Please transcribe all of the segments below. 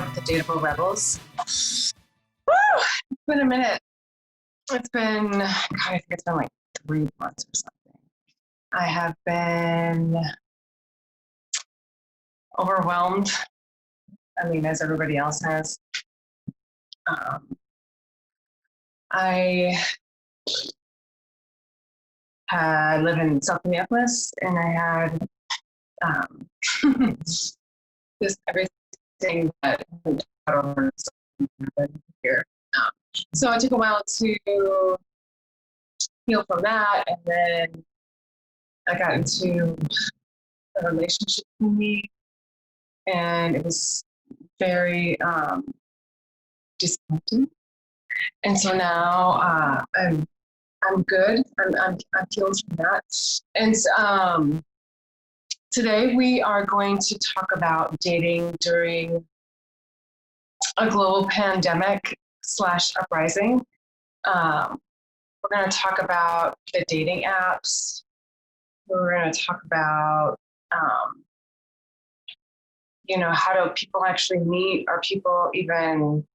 of the Datable Rebels. Woo! It's been a minute. It's been, God, I think it's been like 3 months or something. I have been overwhelmed. I mean, as everybody else has. I live in South Minneapolis, and I had just everything that happened here. So it took a while to heal from that, and then I got into a relationship with me, and it was very disappointing. And so now I'm good. I'm healed from that. And today we are going to talk about dating during a global pandemic / uprising. We're going to talk about the dating apps. We're going to talk about, how do people actually meet? Are people even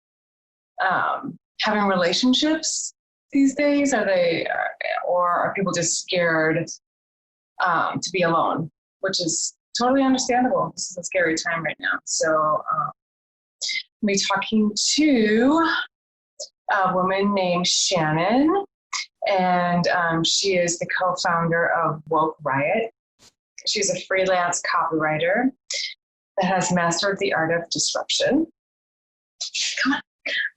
having relationships these days? Or are people just scared to be alone, which is totally understandable. This is a scary time right now. So I'll be talking to a woman named Shannon, and she is the co-founder of Woke Riot. She's a freelance copywriter that has mastered the art of disruption. Come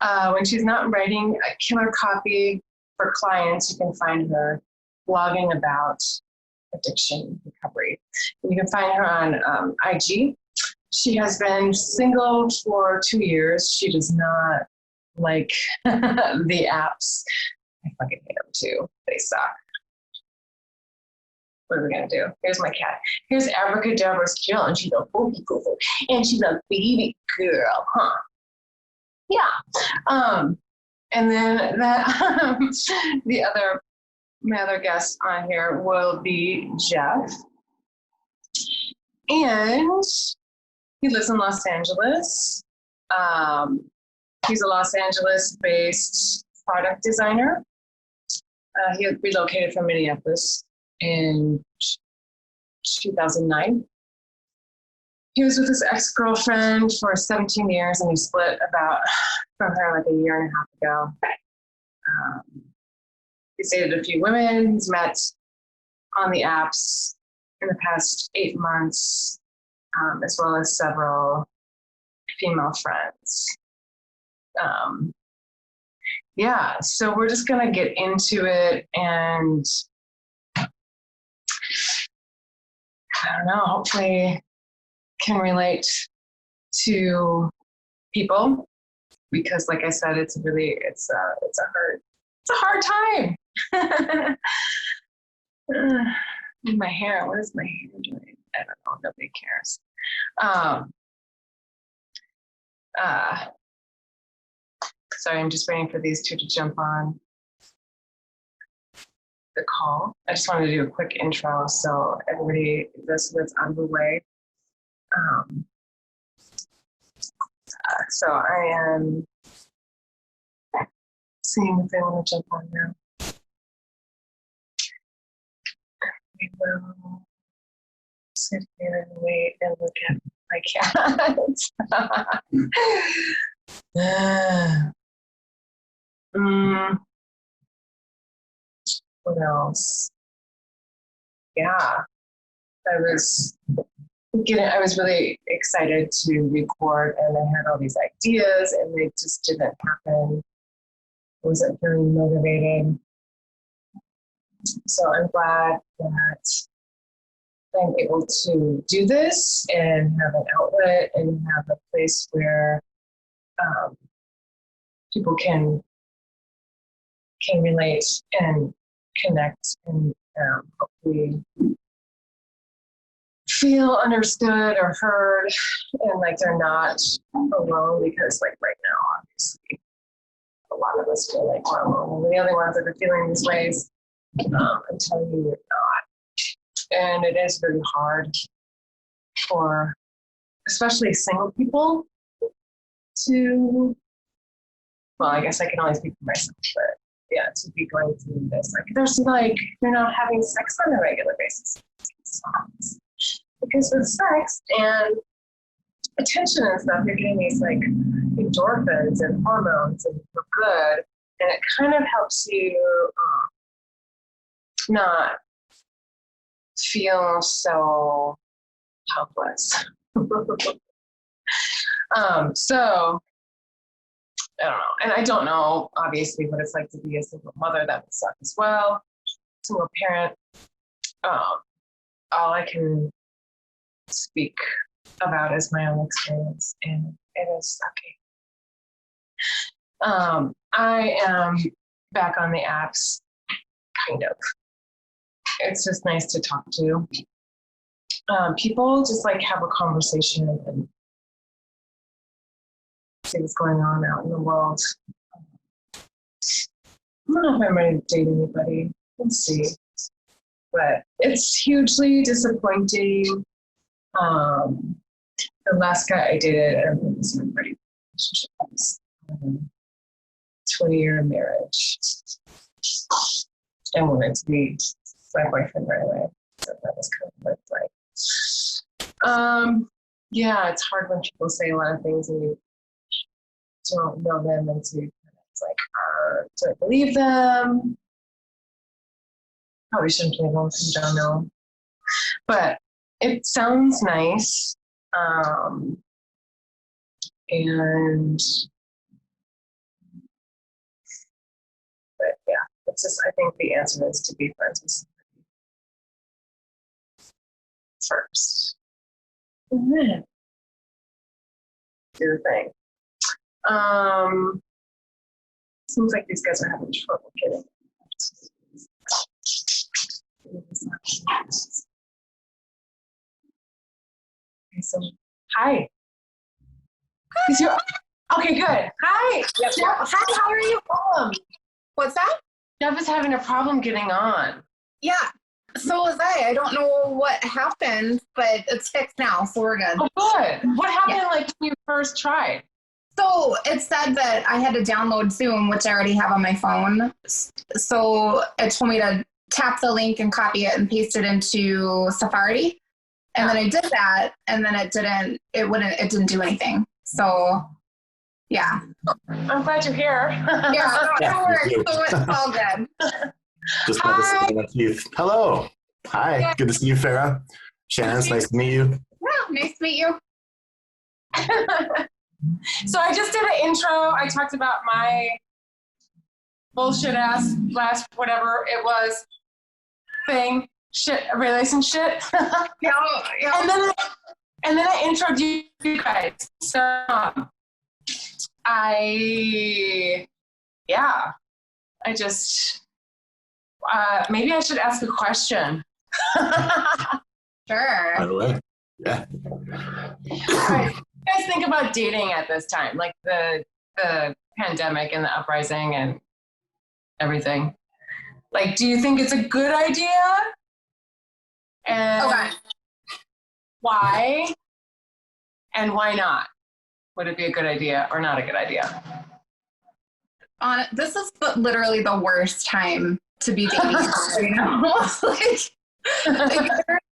on. When she's not writing a killer copy for clients, you can find her blogging about addiction recovery. And you can find her on IG. She has been single for 2 years. She does not like the apps. I fucking hate them too. They suck. What are we gonna do? Here's my cat. Here's Abracadabra's Jill, and she's a boogie google, and she's a baby girl, huh? Yeah. And then that my other guest on here will be Jeff, and he lives in Los Angeles. He's a Los Angeles-based product designer. He relocated from Minneapolis in 2009. He was with his ex-girlfriend for 17 years, and he split from her like a year and a half ago. He's dated a few women. He's met on the apps in the past 8 months, as well as several female friends. So we're just gonna get into it, and I don't know, hopefully can relate to people, because like I said, it's a hard time. My hair, what is my hair doing? I don't know, nobody cares. Sorry, I'm just waiting for these two to jump on the call. I just wanted to do a quick intro so everybody knows what's on the way. So I am seeing if they want to jump on now. We will sit here and wait and look at my cat. What else? Yeah, I was really excited to record, and I had all these ideas, and they just didn't happen. I wasn't very motivated. So I'm glad that I'm able to do this and have an outlet and have a place where people can relate and connect and hopefully feel understood or heard, and like they're not alone, because like right now, obviously, a lot of us feel like we're alone. We're the only ones that are feeling these ways until you're not. And it is really hard for especially single people to, well, I guess I can only speak for myself, but yeah, to be going through this. Like, there's like, you're not having sex on a regular basis. Because with sex and attention and stuff, you're getting these like endorphins and hormones and feel good. And it kind of helps you not feel so helpless. So I don't know. And I don't know, obviously, what it's like to be a single mother. That would suck as well. Single parent. All I can speak about is my own experience, and it is sucky. I am back on the apps, kind of. It's just nice to talk to. People just like have a conversation and see what's going on out in the world. I don't know if I'm ready to date anybody. We'll see. But it's hugely disappointing. The last guy I dated, I don't think this was a pretty relationship. It was 20-year marriage. And wanted to be my boyfriend right away. So that was kind of like, yeah, it's hard when people say a lot of things and you don't know them, and so it's like, do I believe them? Probably shouldn't believe them because you don't know. But it sounds nice. And but yeah, it's just, I think the answer is to be friends with somebody first. And then do the thing. Seems like these guys are having trouble getting. Okay, so hi. Is your, okay, good. Hi. Yep. Hi, how are you? What's that? Jeff is having a problem getting on. Yeah. So was I. I don't know what happened, but it's fixed now, so we're good. Oh, good. What happened like when you first tried? So it said that I had to download Zoom, which I already have on my phone. So it told me to tap the link and copy it and paste it into Safari. And then I did that, and then it didn't do anything. So yeah. I'm glad you're here. Yeah, it worked. So it's all good. Just hi. Hello. Hi. Yeah. Good to see you, Farah. Shannon, it's nice to meet you. Yeah, nice to meet you. So I just did an intro. I talked about my bullshit ass last whatever it was thing, shit, relationship. Yeah. And then I introed you guys. So I just maybe I should ask a question. Sure. By the way, yeah. Right. You guys think about dating at this time, like the pandemic and the uprising and everything? Like, do you think it's a good idea? And okay. Why? And why not? Would it be a good idea or not a good idea? This is literally the worst time to be dating. You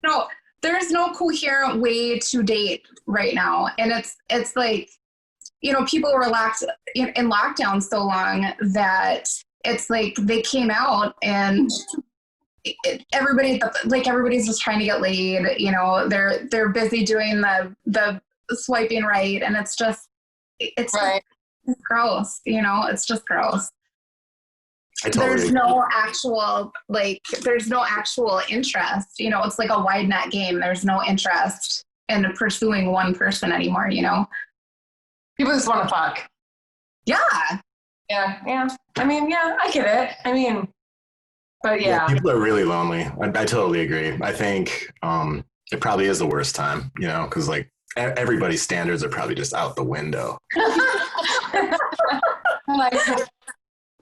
know? There's no coherent way to date right now. And it's like, you know, people were locked in lockdown so long that it's like they came out and everybody's just trying to get laid. You know, they're busy doing the swiping right, and it's right. It's gross. You know, it's just gross. There's no actual interest. You know, it's like a wide net game. There's no interest in pursuing one person anymore, you know? People just want to fuck. Yeah. Yeah. I mean, yeah, I get it. I mean, but yeah. People are really lonely. I totally agree. I think it probably is the worst time, you know, because like everybody's standards are probably just out the window. Like,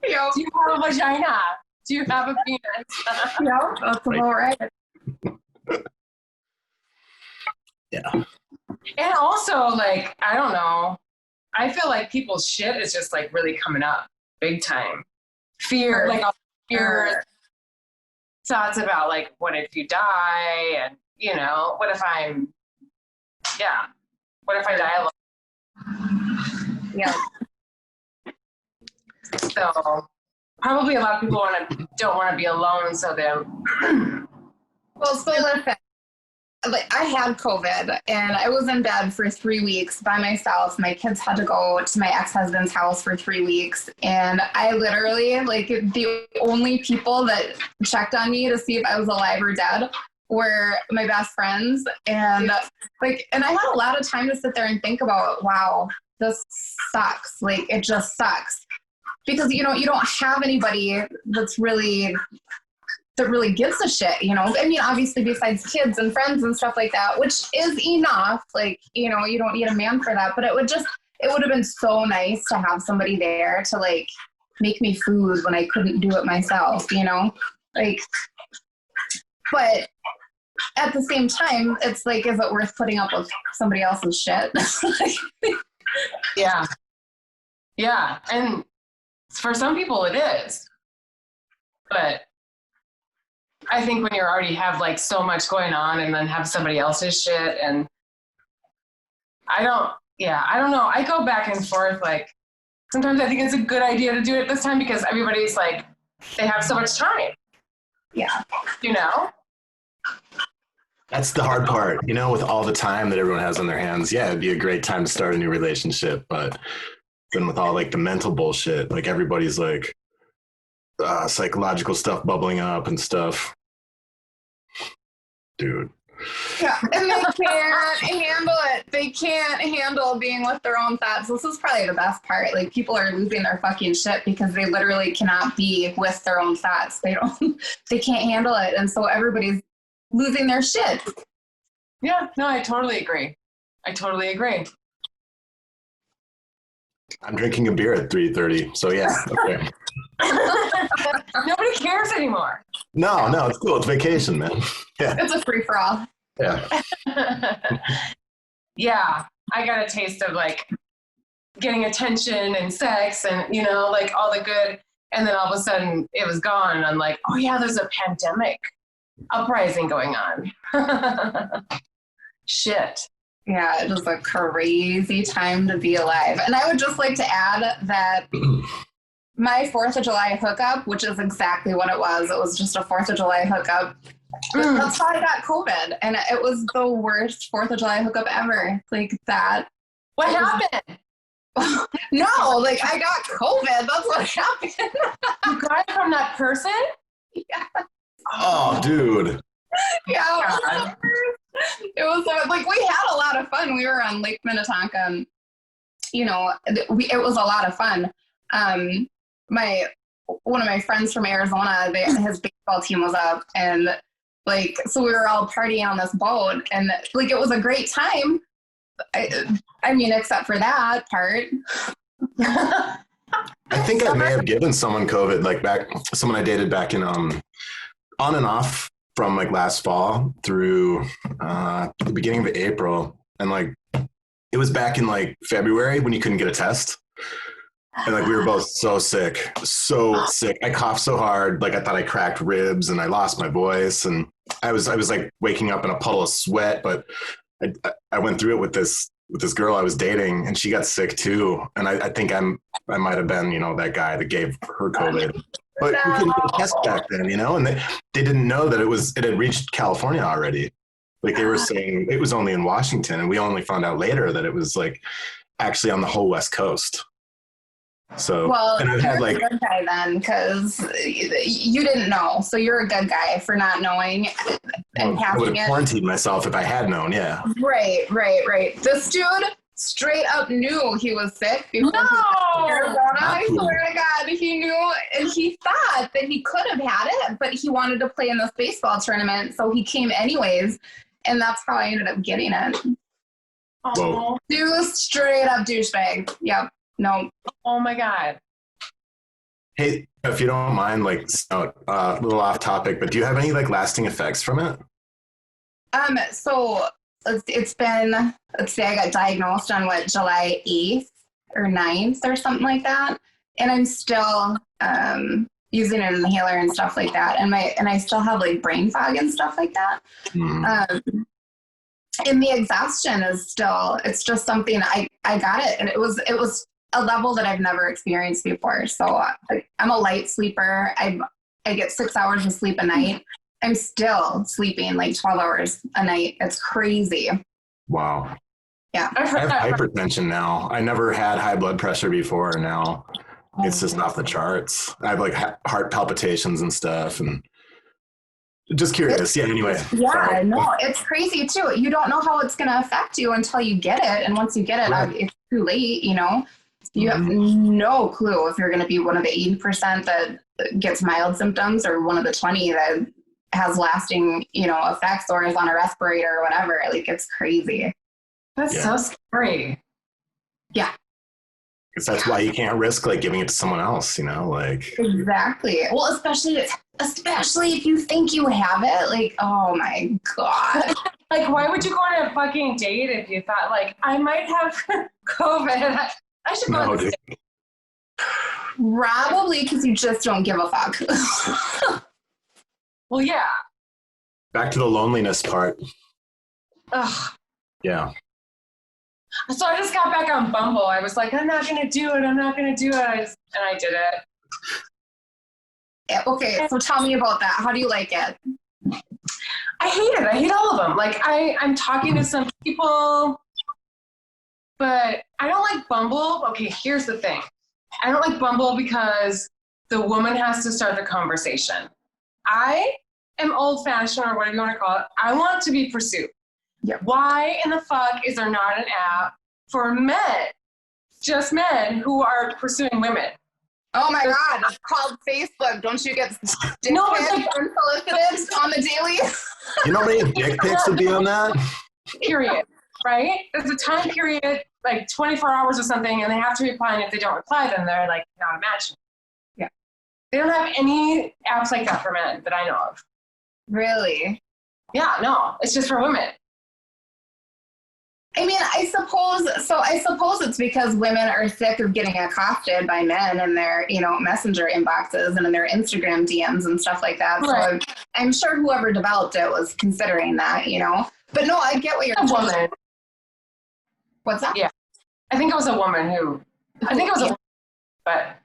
do you have a vagina? Do you have a penis? Yeah, that's all right. Yeah. And also, like, I don't know, I feel like people's shit is just like really coming up big time. Fear, like all fear thoughts about like, what if you die? And, you know, what if I die alone? Yeah. So probably a lot of people don't want to be alone. So they're, Well, so listen, like I had COVID and I was in bed for 3 weeks by myself. My kids had to go to my ex-husband's house for 3 weeks. And I literally, like, the only people that checked on me to see if I was alive or dead were my best friends. And like, and I had a lot of time to sit there and think about, wow, this sucks. Like, it just sucks. Because, you know, you don't have anybody that really gives a shit, you know. I mean, obviously besides kids and friends and stuff like that, which is enough. Like, you know, you don't need a man for that, but it would have been so nice to have somebody there to like make me food when I couldn't do it myself, you know, like, but at the same time, it's like, is it worth putting up with somebody else's shit? yeah. Yeah. And for some people it is, but I think when you already have like so much going on and then have somebody else's shit, and I don't know. I go back and forth. Like sometimes I think it's a good idea to do it this time because everybody's like, they have so much time. Yeah. You know? That's the hard part, you know, with all the time that everyone has on their hands. Yeah, it'd be a great time to start a new relationship, but then with all like the mental bullshit, like everybody's like psychological stuff bubbling up and stuff. Dude. Yeah, and they can't handle it. They can't handle being with their own thoughts. This is probably the best part. Like, people are losing their fucking shit because they literally cannot be with their own thoughts. They can't handle it. And so everybody's losing their shit. Yeah, no, I totally agree. I'm drinking a beer at 3:30, so yeah, okay. Nobody cares anymore. No, it's cool. It's vacation, man. Yeah. It's a free-for-all. Yeah. Yeah, I got a taste of like getting attention and sex and, you know, like all the good. And then all of a sudden it was gone. And I'm like, oh yeah, there's a pandemic uprising going on. Shit. Yeah, it was a crazy time to be alive. And I would just like to add that my 4th of July hookup, which is exactly what it was just a 4th of July hookup. That's how I got COVID. And it was the worst 4th of July hookup ever. Like that. What happened? No, like I got COVID. That's what happened. You got it from that person? Yeah. Oh, dude. Yeah. It was like, we had a lot of fun. We were on Lake Minnetonka and, you know, it was a lot of fun. One of my friends from Arizona, his baseball team was up, and like, so we were all partying on this boat, and like, it was a great time. I mean, except for that part. I think I may have given someone COVID, like someone I dated back in, on and off from like last fall through the beginning of April. And like, it was back in like February when you couldn't get a test. And like, we were both so sick. I coughed so hard. Like I thought I cracked ribs and I lost my voice. And I was like waking up in a puddle of sweat, but I went through it with this girl I was dating, and she got sick too. And I think I might've been, you know, that guy that gave her COVID. But we couldn't get a test back then, you know, and they didn't know that it had reached California already. Like they were saying it was only in Washington, and we only found out later that it was like actually on the whole West Coast. So, well, and you're a good guy then, because you didn't know. So you're a good guy for not knowing and I would passing have it. quarantined myself if I had known. Yeah. Right. This dude straight up knew he was sick before No! he came to Arizona. I swear to God, he knew, and he thought that he could have had it, but he wanted to play in this baseball tournament, so he came anyways, and that's how I ended up getting it. Oh, Dude, straight up douchebag. Yep. No. oh my God. Hey, if you don't mind, like a little off topic, but do you have any like lasting effects from it? So it's been, let's say I got diagnosed on July 8th, or 9th or something like that. And I'm still using an inhaler and stuff like that. And I still have like brain fog and stuff like that. And the exhaustion is still, it's just something I got it. And it was a level that I've never experienced before. So I'm a light sleeper. I get 6 hours of sleep a night. I'm still sleeping like 12 hours a night. It's crazy. Wow. Yeah. I have hypertension now. I never had high blood pressure before. Now it's just off the charts. I have like heart palpitations and stuff, and just curious. Anyway. Yeah, sorry. no, it's crazy too. You don't know how it's going to affect you until you get it. And once you get it, Right. it's too late, you know? You have no clue if you're going to be one of the 80% that gets mild symptoms or one of the 20 that has lasting, you know, effects or is on a respirator or whatever. Like, it's crazy. That's so scary. Yeah. Because that's why you can't risk like giving it to someone else, you know, like. Exactly. Well, especially if you think you have it, like, oh my God. Like, why would you go on a fucking date if you thought, like, I might have COVID? I should go on this date. Probably because you just don't give a fuck. Well, yeah. Back to the loneliness part. Ugh. Yeah. So I just got back on Bumble. I was like, I'm not going to do it. And I did it. Okay, so tell me about that. How do you like it? I hate it. I hate all of them. Like, I'm talking to some people, but I don't like Bumble. Okay, here's the thing. I don't like Bumble because the woman has to start the conversation. I am old-fashioned, or whatever you want to call it. I want to be pursued. Yeah. Why in the fuck is there not an app for men, just men who are pursuing women? Oh my God, it's called Facebook. Don't you get dick No, pics it's like unsolicited on the daily? You know how many dick pics would be on that? period, right? There's a time period, like 24 hours or something, and they have to reply, and if they don't reply, then they're like not a match. Yeah. They don't have any apps like that for men that I know of. Really? Yeah, no, it's just for women. I mean, I suppose it's because women are sick of getting accosted by men in their, you know, messenger inboxes and in their Instagram DMs and stuff like that. Right. So I'm sure whoever developed it was considering that, you know. But no, I get what you're A saying. woman. What's that? Yeah. I think it was a woman but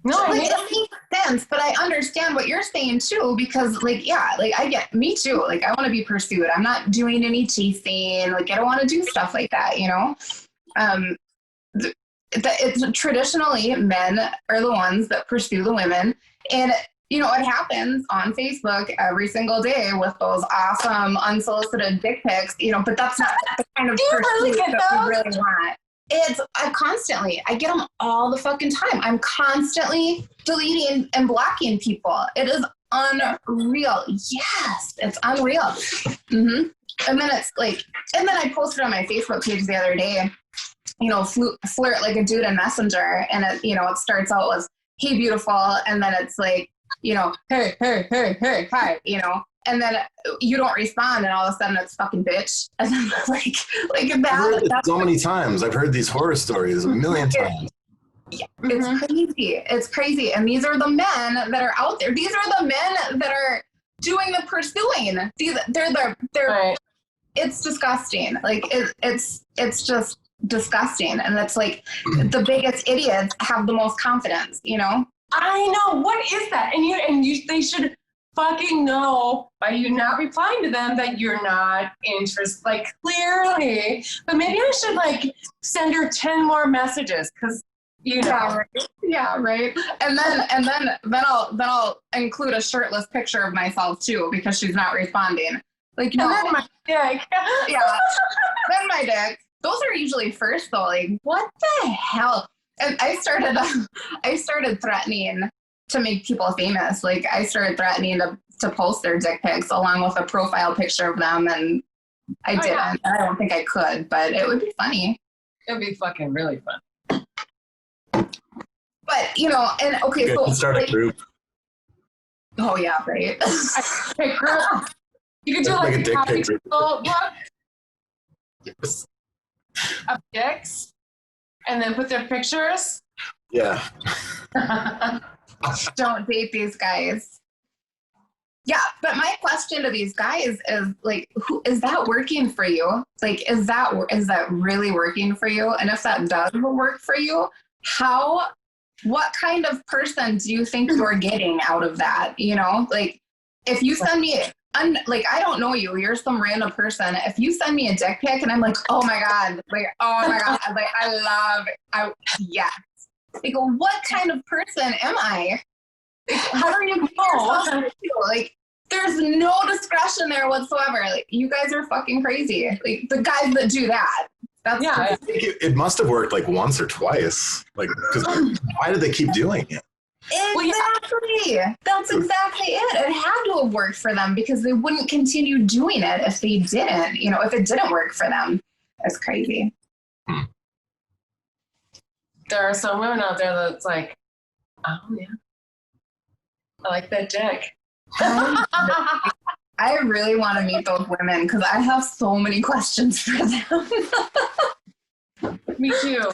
no, I Like, hate it makes sense, but I understand what you're saying too, because like, yeah, like me too. Like, I want to be pursued. I'm not doing any chasing. Like, I don't want to do stuff like that, you know? It's traditionally men are the ones that pursue the women. And, you know, it happens on Facebook every single day with those awesome unsolicited dick pics, you know, but that's not the kind of pursuit that we really want. I get them all the fucking time. I'm constantly deleting and blocking people. It is unreal. Yes, it's unreal. Mm-hmm. And then it's like, and then I posted on my Facebook page the other day, you know, flirt like a dude in Messenger. And it, you know, it starts out with, hey, beautiful. And then it's like, you know, hey, hi, you know. And then you don't respond, and all of a sudden it's fucking bitch. And then like I've heard it so many times. I've heard these horror stories a million times. Yeah, it's crazy. It's crazy. And these are the men that are out there. These are the men that are doing the pursuing. They're right. It's disgusting. Like it's just disgusting. And it's like the biggest idiots have the most confidence, you know? I know. What is that? And they should fucking know by you not replying to them that you're not interested, like clearly. But maybe I should like send her 10 more messages because you know. Yeah, right. And then I'll include a shirtless picture of myself too because she's not responding. Like, no. And then my dick. Yeah. Then my dick. Those are usually first though. Like, what the hell? And I started threatening to make people famous. Like, I started threatening to post their dick pics along with a profile picture of them, and I didn't. Yeah. I don't think I could, but it would be funny. It'd be fucking really fun. But, you know, and okay, so start a group. Oh yeah, right. Hey, girl, you could do Like like a dick happy picture. people book. Yes. of dicks and then put their pictures. Yeah. Don't date these guys. Yeah, but my question to these guys is like, who is that working for you? Like, is that really working for you? And if that does work for you, what kind of person do you think you're getting out of that? You know, like if you send me, like, I don't know you, you're some random person. If you send me a dick pic and I'm like, oh my God, like, yes. Like, what kind of person am I? Like, how do you know? Like, there's no discretion there whatsoever. Like, you guys are fucking crazy. Like, the guys that do that. That's I think it must have worked like once or twice. Like, because why did they keep doing it? Exactly. That's exactly it. It had to have worked for them because they wouldn't continue doing it if they didn't. You know, if it didn't work for them. That's crazy. There are some women out there that's like, oh yeah, I like that dick. I really want to meet those women because I have so many questions for them. Me too.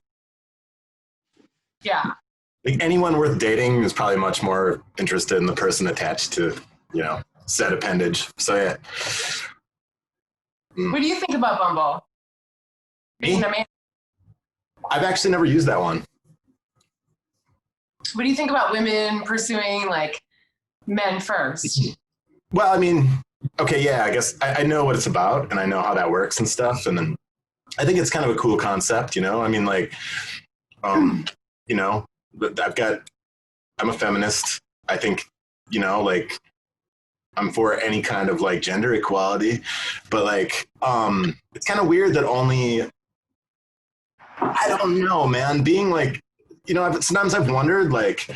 Yeah. Like anyone worth dating is probably much more interested in the person attached to, you know, said appendage. So yeah. What do you think about Bumble? Me? I've actually never used that one. What do you think about women pursuing like men first? Well, I mean, okay, yeah, I guess I know what it's about and I know how that works and stuff. And then I think it's kind of a cool concept, you know? I mean, like, you know, I'm a feminist. I think, you know, like I'm for any kind of like gender equality, but like, it's kind of weird that only, I don't know, man, being like, you know, sometimes I've wondered like,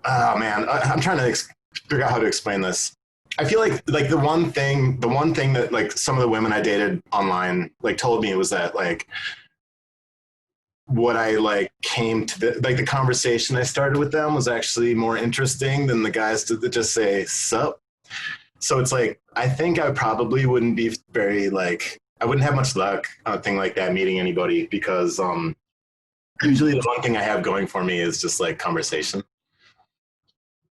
oh man, I'm trying to figure out how to explain this. I feel like the one thing that like some of the women I dated online like told me was that like what I like came to the conversation I started with them was actually more interesting than the guys that just say sup. So it's like I think I probably wouldn't be very like I wouldn't have much luck on a thing like that meeting anybody because usually the one thing I have going for me is just like conversation.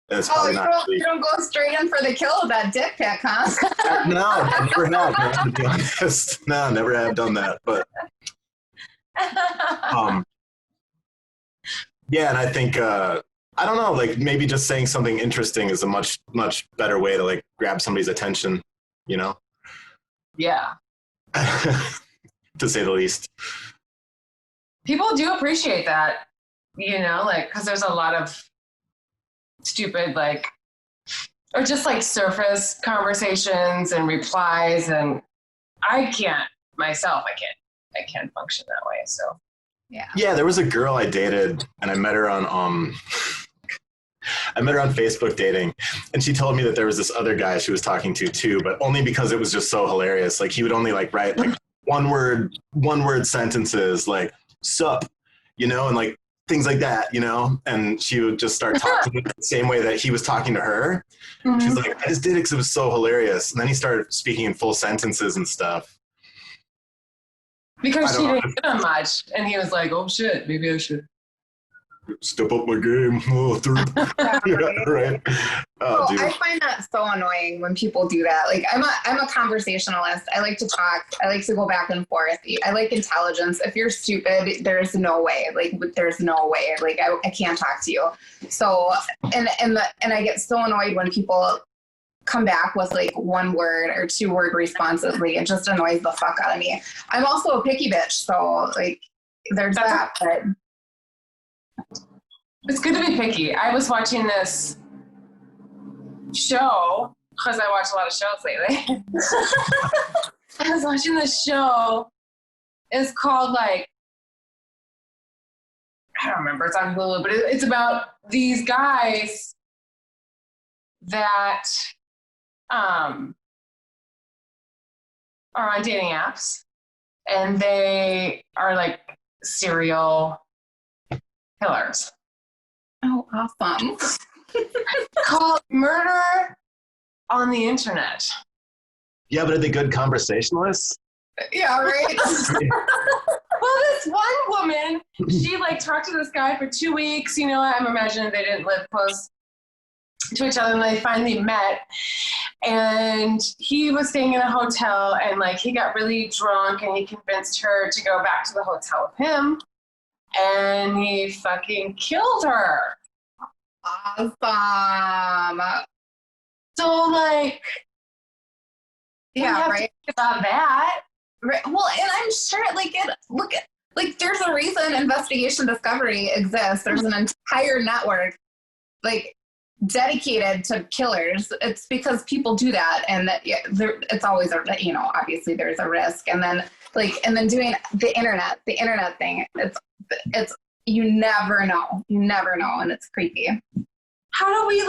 You don't go straight in for the kill of that dick pic, huh? No, I never have, man, to be honest. No, never have done that. But yeah, and I think I don't know, like maybe just saying something interesting is a much better way to like grab somebody's attention, you know? Yeah. To say the least. People do appreciate that, you know, like because there's a lot of stupid like or just like surface conversations and replies and I can't function that way. So yeah, there was a girl I dated and I met her on Facebook dating and she told me that there was this other guy she was talking to too, but only because it was just so hilarious. Like he would only like write like one word sentences like sup, you know, and like things like that, you know, and she would just start talking the same way that he was talking to her. Mm-hmm. She's like, I just did it because it was so hilarious. And then he started speaking in full sentences and stuff. Because she didn't give him much. And he was like, oh shit, maybe I should step up my game. Oh, yeah, right. Oh, I find that so annoying when people do that. Like I'm a conversationalist. I like to talk. I like to go back and forth. I like intelligence. If you're stupid, there's no way. Like there's no way. Like I can't talk to you. So and I get so annoyed when people come back with like 1 word or 2 word responses. Like it just annoys the fuck out of me. I'm also a picky bitch. So like there's that. But it's good to be picky. I was watching this show because I watch a lot of shows lately. I was watching this show. It's called like, I don't remember. It's on Hulu, but it's about these guys that are on dating apps and they are like serial killers. Oh, awesome. Called Murder on the Internet. Yeah, but are they good conversationalists? Yeah, right. Well, this one woman, she like talked to this guy for 2 weeks. You know, I'm imagining they didn't live close to each other, and they finally met. And he was staying in a hotel, and like he got really drunk, and he convinced her to go back to the hotel with him, and he fucking killed her. Awesome. So like, Yeah, right. about that. Right. Well, and I'm sure, like, there's a reason investigation discovery exists. There's an entire network, like, dedicated to killers. It's because people do that, and that it's always obviously there's a risk, and then doing the internet thing. It's you never know, and it's creepy. How do we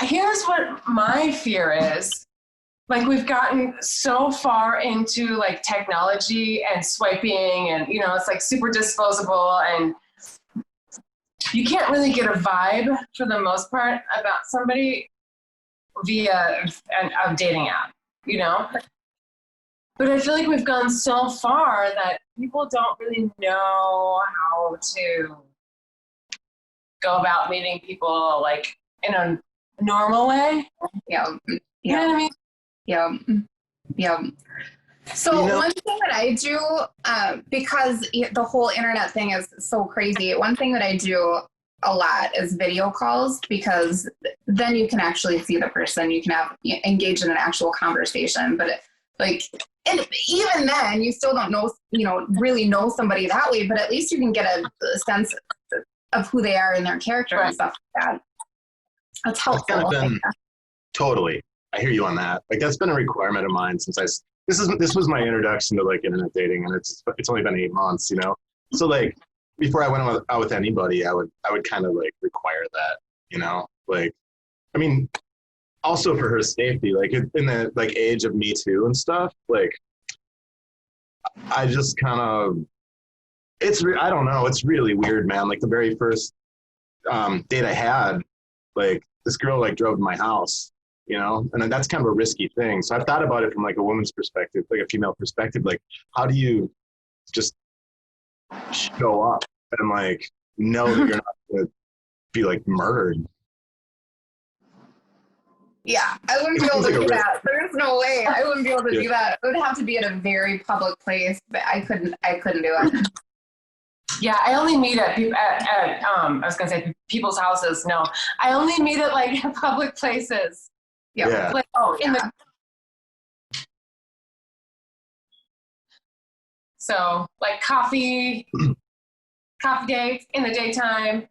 here's what my fear is. Like, we've gotten so far into like technology and swiping, and it's like super disposable, and you can't really get a vibe for the most part about somebody via a dating app, But I feel like we've gone so far that people don't really know how to go about meeting people like in a normal way. Yeah. You know what I mean? Yeah. So one thing that I do, because the whole internet thing is so crazy, one thing that I do a lot is video calls, because then you can actually see the person, you can engage in an actual conversation. But and even then you still don't know, really know somebody that way, but at least you can get a sense of who they are and their character and stuff like that. That's helpful. Totally. I hear you on that. Like, that's been a requirement of mine since this was my introduction to like internet dating, and it's only been 8 months, So like before I went out with anybody, I would kind of like require that, like, I mean, also for her safety, like in the like age of Me Too and stuff, like I just kind of, I don't know, it's really weird, man. Like the very first date I had, like this girl like drove to my house, and that's kind of a risky thing. So I've thought about it from like a woman's perspective, like a female perspective, like how do you just show up and like know that you're not going to be like murdered? Yeah, I wouldn't be able to do that. There's no way I wouldn't be able to do that. It would have to be at a very public place, but I couldn't do it. Yeah, I only meet at I was gonna say people's houses. No, I only meet at like public places. Yeah. Like, so like coffee dates in the daytime.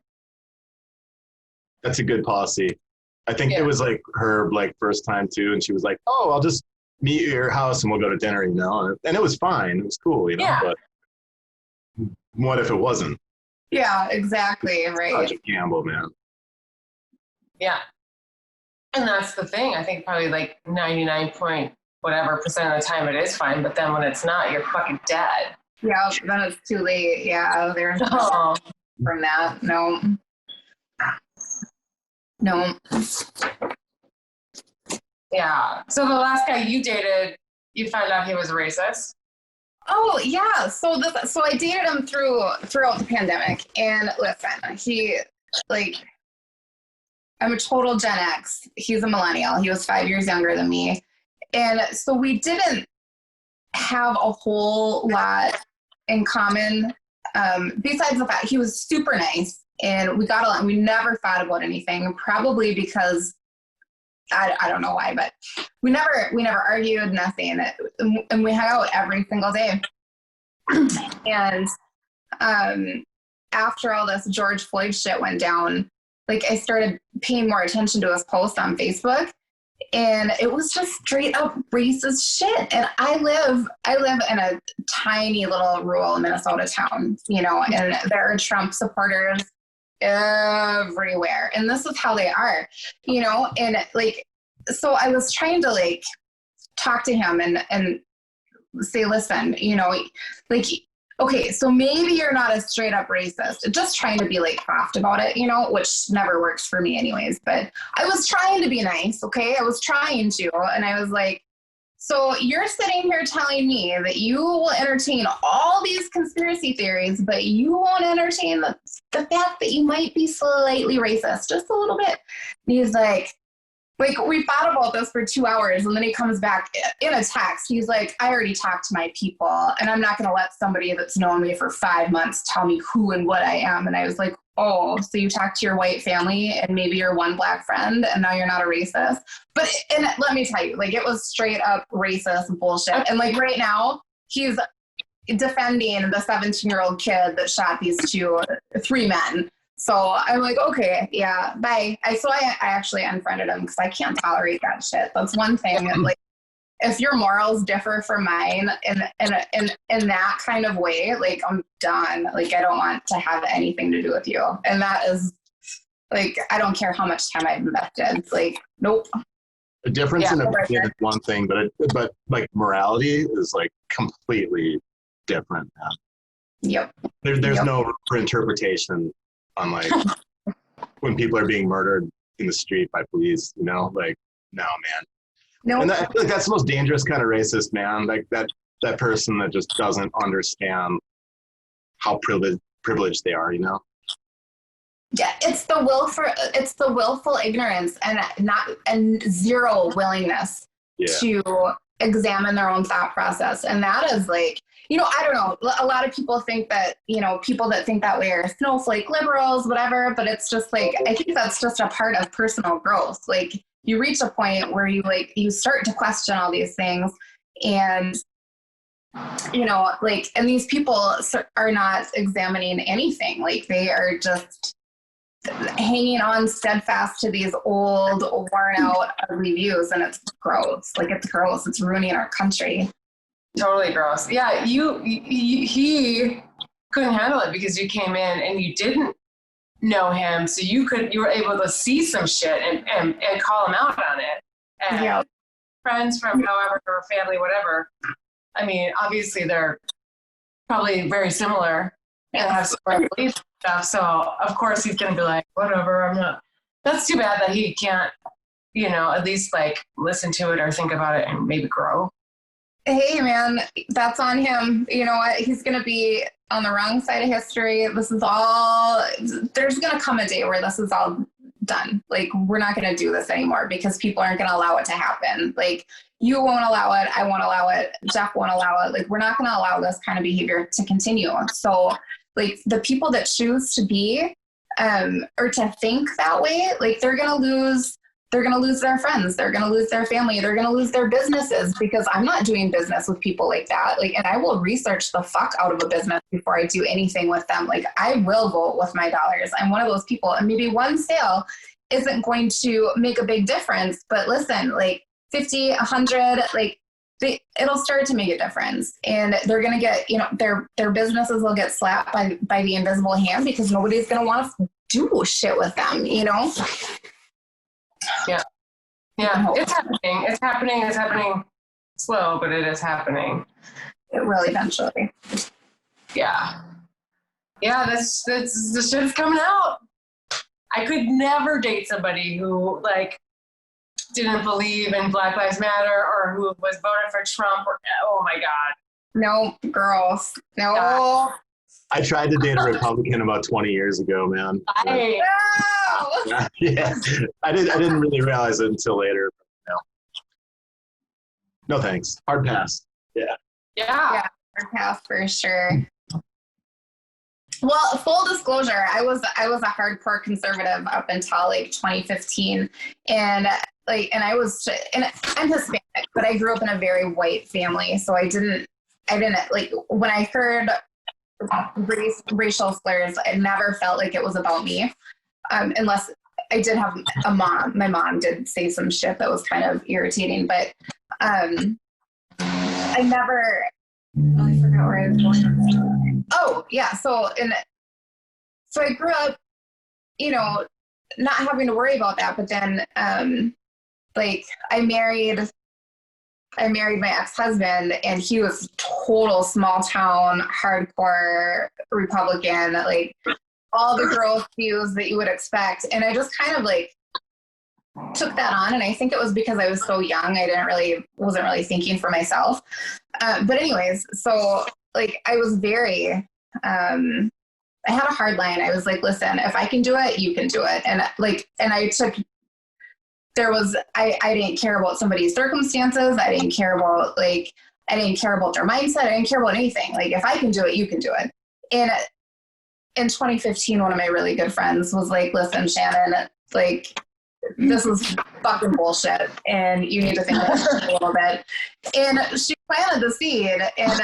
That's a good policy. I think it was like her like first time too, and she was like, "Oh, I'll just meet you at your house and we'll go to dinner," and it was fine. It was cool, Yeah. But what if it wasn't? Yeah, exactly. Right. Such a gamble, man. Yeah. And that's the thing. I think probably like 99 point whatever percent of the time it is fine, but then when it's not, you're fucking dead. Yeah, then it's too late. Yeah, there's no from that. No. Yeah. So the last guy you dated, you found out he was a racist? Oh yeah. So I dated him throughout the pandemic, and listen, he I'm a total Gen X. He's a millennial. He was 5 years younger than me. And so we didn't have a whole lot in common. Besides the fact he was super nice and we got along. We never fought about anything, probably because I don't know why, but we never argued, nothing. And we hung out every single day. And after all this George Floyd shit went down, like I started paying more attention to his posts on Facebook, and it was just straight up racist shit. And I live in a tiny little rural Minnesota town, and there are Trump supporters everywhere. And this is how they are, and like, so I was trying to like talk to him and say, listen, like, okay, so maybe you're not a straight up racist. Just trying to be like soft about it, which never works for me anyways. But I was trying to be nice, okay? I was trying to. And I was like, So you're sitting here telling me that you will entertain all these conspiracy theories, but you won't entertain the fact that you might be slightly racist, just a little bit. And he's like, we thought about this for 2 hours, and then he comes back in a text. He's like, I already talked to my people, and I'm not going to let somebody that's known me for 5 months tell me who and what I am. And I was like, oh, so you talked to your white family and maybe your one black friend, and now you're not a racist. But and let me tell you, like, it was straight up racist bullshit. And like right now, he's defending the 17-year-old kid that shot these 3 men. So I'm like, okay, yeah, bye. I actually unfriended him because I can't tolerate that shit. That's one thing. And like, if your morals differ from mine in that kind of way, like, I'm done. Like, I don't want to have anything to do with you. And that is like, I don't care how much time I've invested. Like, nope. The difference in opinion is one thing, but like morality is like completely different. Yep. There's no room for interpretation on like when people are being murdered in the street by police, you know, like, no, man. No. And I feel like that's the most dangerous kind of racist, man. Like that person that just doesn't understand how privileged they are, you know? Yeah, it's the willful ignorance and zero willingness to examine their own thought process. And that is like, you know, I don't know. A lot of people think that, you know, people that think that way are snowflake liberals, whatever, but it's just like, I think that's just a part of personal growth. Like, you reach a point where you start to question all these things, and, you know, like, and these people are not examining anything. Like, they are just hanging on steadfast to these old, worn out, ugly views. And it's gross. Like, it's gross. It's ruining our country. Totally gross. Yeah. He couldn't handle it because you came in and you didn't know him. So you were able to see some shit and call him out on it. And friends from however, or family, whatever. I mean, obviously they're probably very similar and have similar beliefs and stuff. So of course he's going to be like, whatever, I'm not. That's too bad that he can't, you know, at least like listen to it or think about it and maybe grow. Hey man, that's on him. You know what? He's going to be on the wrong side of history. There's going to come a day where this is all done. Like, we're not going to do this anymore because people aren't going to allow it to happen. Like, you won't allow it. I won't allow it. Jeff won't allow it. Like, we're not going to allow this kind of behavior to continue. So like, the people that choose to be, or to think that way, like, they're going to lose their friends. They're going to lose their family. They're going to lose their businesses, because I'm not doing business with people like that. Like, and I will research the fuck out of a business before I do anything with them. Like, I will vote with my dollars. I'm one of those people, and maybe one sale isn't going to make a big difference, but listen, like 50, 100, like it'll start to make a difference, and they're going to get, you know, their businesses will get slapped by the invisible hand, because nobody's going to want to do shit with them, you know? Yeah. It's happening slow, but it is happening. It will eventually. Yeah, that's the shit's coming out. I could never date somebody who like didn't believe in Black Lives Matter or who was voting for Trump or, oh my God. No, girls. No. I tried to date a Republican about 20 years ago, man. Yeah. I didn't really realize it until later. No thanks. Hard pass. Yeah. Hard pass for sure. Well, full disclosure, I was a hardcore conservative up until like 2015, and I'm Hispanic, but I grew up in a very white family, so I didn't like, when I heard racial slurs, I never felt like it was about me, unless I did have a mom. My mom did say some shit that was kind of irritating, but I never. Oh, I forgot where I was going. Oh, yeah. So I grew up, you know, not having to worry about that. But then, like, I married my ex-husband, and he was total small town, hardcore Republican, like all the girl views that you would expect. And I just kind of like took that on, and I think it was because I was so young. Wasn't really thinking for myself. But anyways, so like I was very, I had a hard line. I was like, listen, if I can do it, you can do it. And I didn't care about somebody's circumstances. I didn't care about their mindset. I didn't care about anything. Like, if I can do it, you can do it. And in 2015, one of my really good friends was like, listen, Shannon, like, this is fucking bullshit, and you need to think about it a little bit. And she planted the seed, and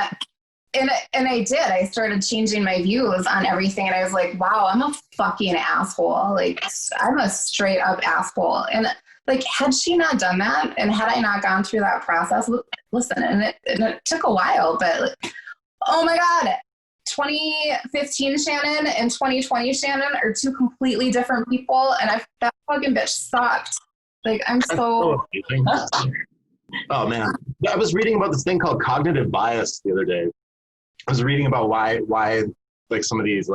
I did. I started changing my views on everything, and I was like, wow, I'm a fucking asshole. Like, I'm a straight up asshole. And like, had she not done that, and had I not gone through that process, listen, and it took a while, but like, oh my God, 2015 Shannon and 2020 Shannon are two completely different people, and that fucking bitch sucked. Like, I'm so... Oh man, I was reading about this thing called cognitive bias the other day. I was reading about why like some of these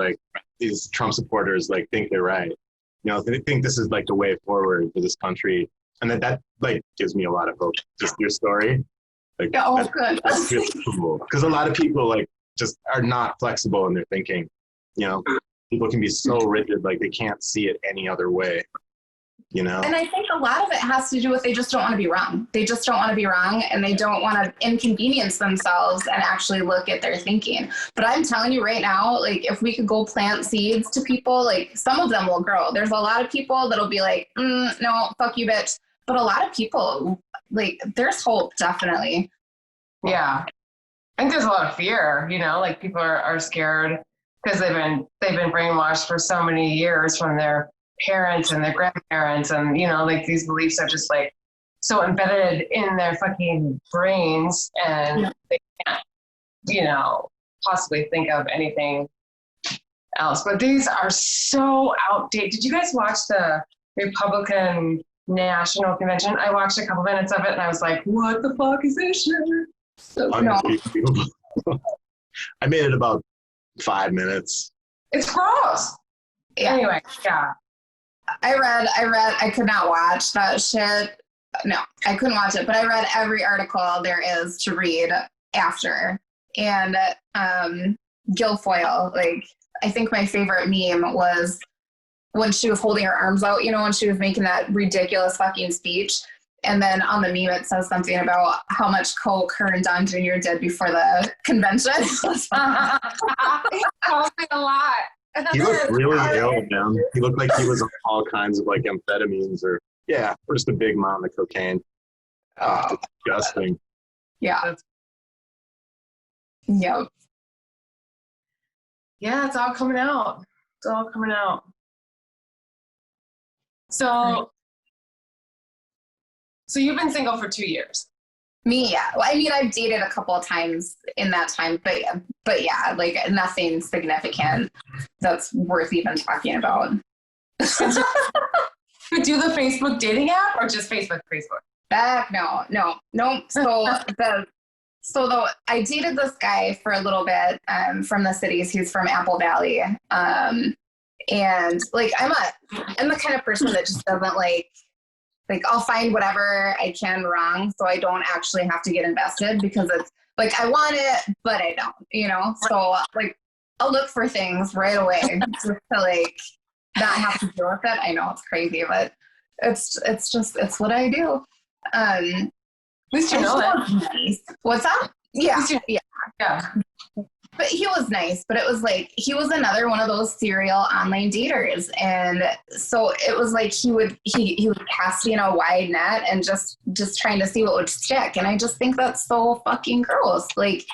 Trump supporters like think they're right. You know, they think this is like the way forward for this country, and that like gives me a lot of hope. Just your story, like, yeah, oh, good. That's really cool, because a lot of people like just are not flexible in their thinking. You know, people can be so rigid, like they can't see it any other way, you know? And I think a lot of it has to do with they just don't want to be wrong. They just don't want to be wrong, and they don't want to inconvenience themselves and actually look at their thinking. But I'm telling you right now, like, if we could go plant seeds to people, like, some of them will grow. There's a lot of people that'll be like, no, fuck you, bitch. But a lot of people, like, there's hope, definitely. Yeah. I think there's a lot of fear, you know, like people are scared because they've been brainwashed for so many years from their parents and their grandparents, and you know, like these beliefs are just like so embedded in their fucking brains, and they can't, you know, possibly think of anything else. But these are so outdated. Did you guys watch the Republican National Convention? I watched a couple minutes of it and I was like, what the fuck is this shit? So I made it about 5 minutes. It's gross. Yeah. Anyway, yeah. I could not watch that shit. No, I couldn't watch it, but I read every article there is to read after. And Guilfoyle, like, I think my favorite meme was when she was holding her arms out, you know, when she was making that ridiculous fucking speech. And then on the meme, it says something about how much coke her and Don Jr. did before the convention. Probably a lot. He looked really ill, man. He looked like he was on all kinds of like amphetamines or just a big amount of cocaine. Disgusting. Yeah. Yep. Yeah, it's all coming out. It's all coming out. So you've been single for 2 years. Me, yeah. Well, I mean, I've dated a couple of times in that time, but yeah, like nothing significant that's worth even talking about. You do the Facebook dating app or just Facebook? No. So though I dated this guy for a little bit from the cities. He's from Apple Valley. And like, I'm the kind of person that just doesn't like I'll find whatever I can wrong, so I don't actually have to get invested, because it's like I want it, but I don't, you know? So like I'll look for things right away just to like not have to deal with it. I know it's crazy, but it's what I do. At least you know that. Nice. What's that? Yeah. But he was nice, but it was like, he was another one of those serial online daters. And so it was like, he was casting a wide net and just trying to see what would stick. And I just think that's so fucking gross. Like,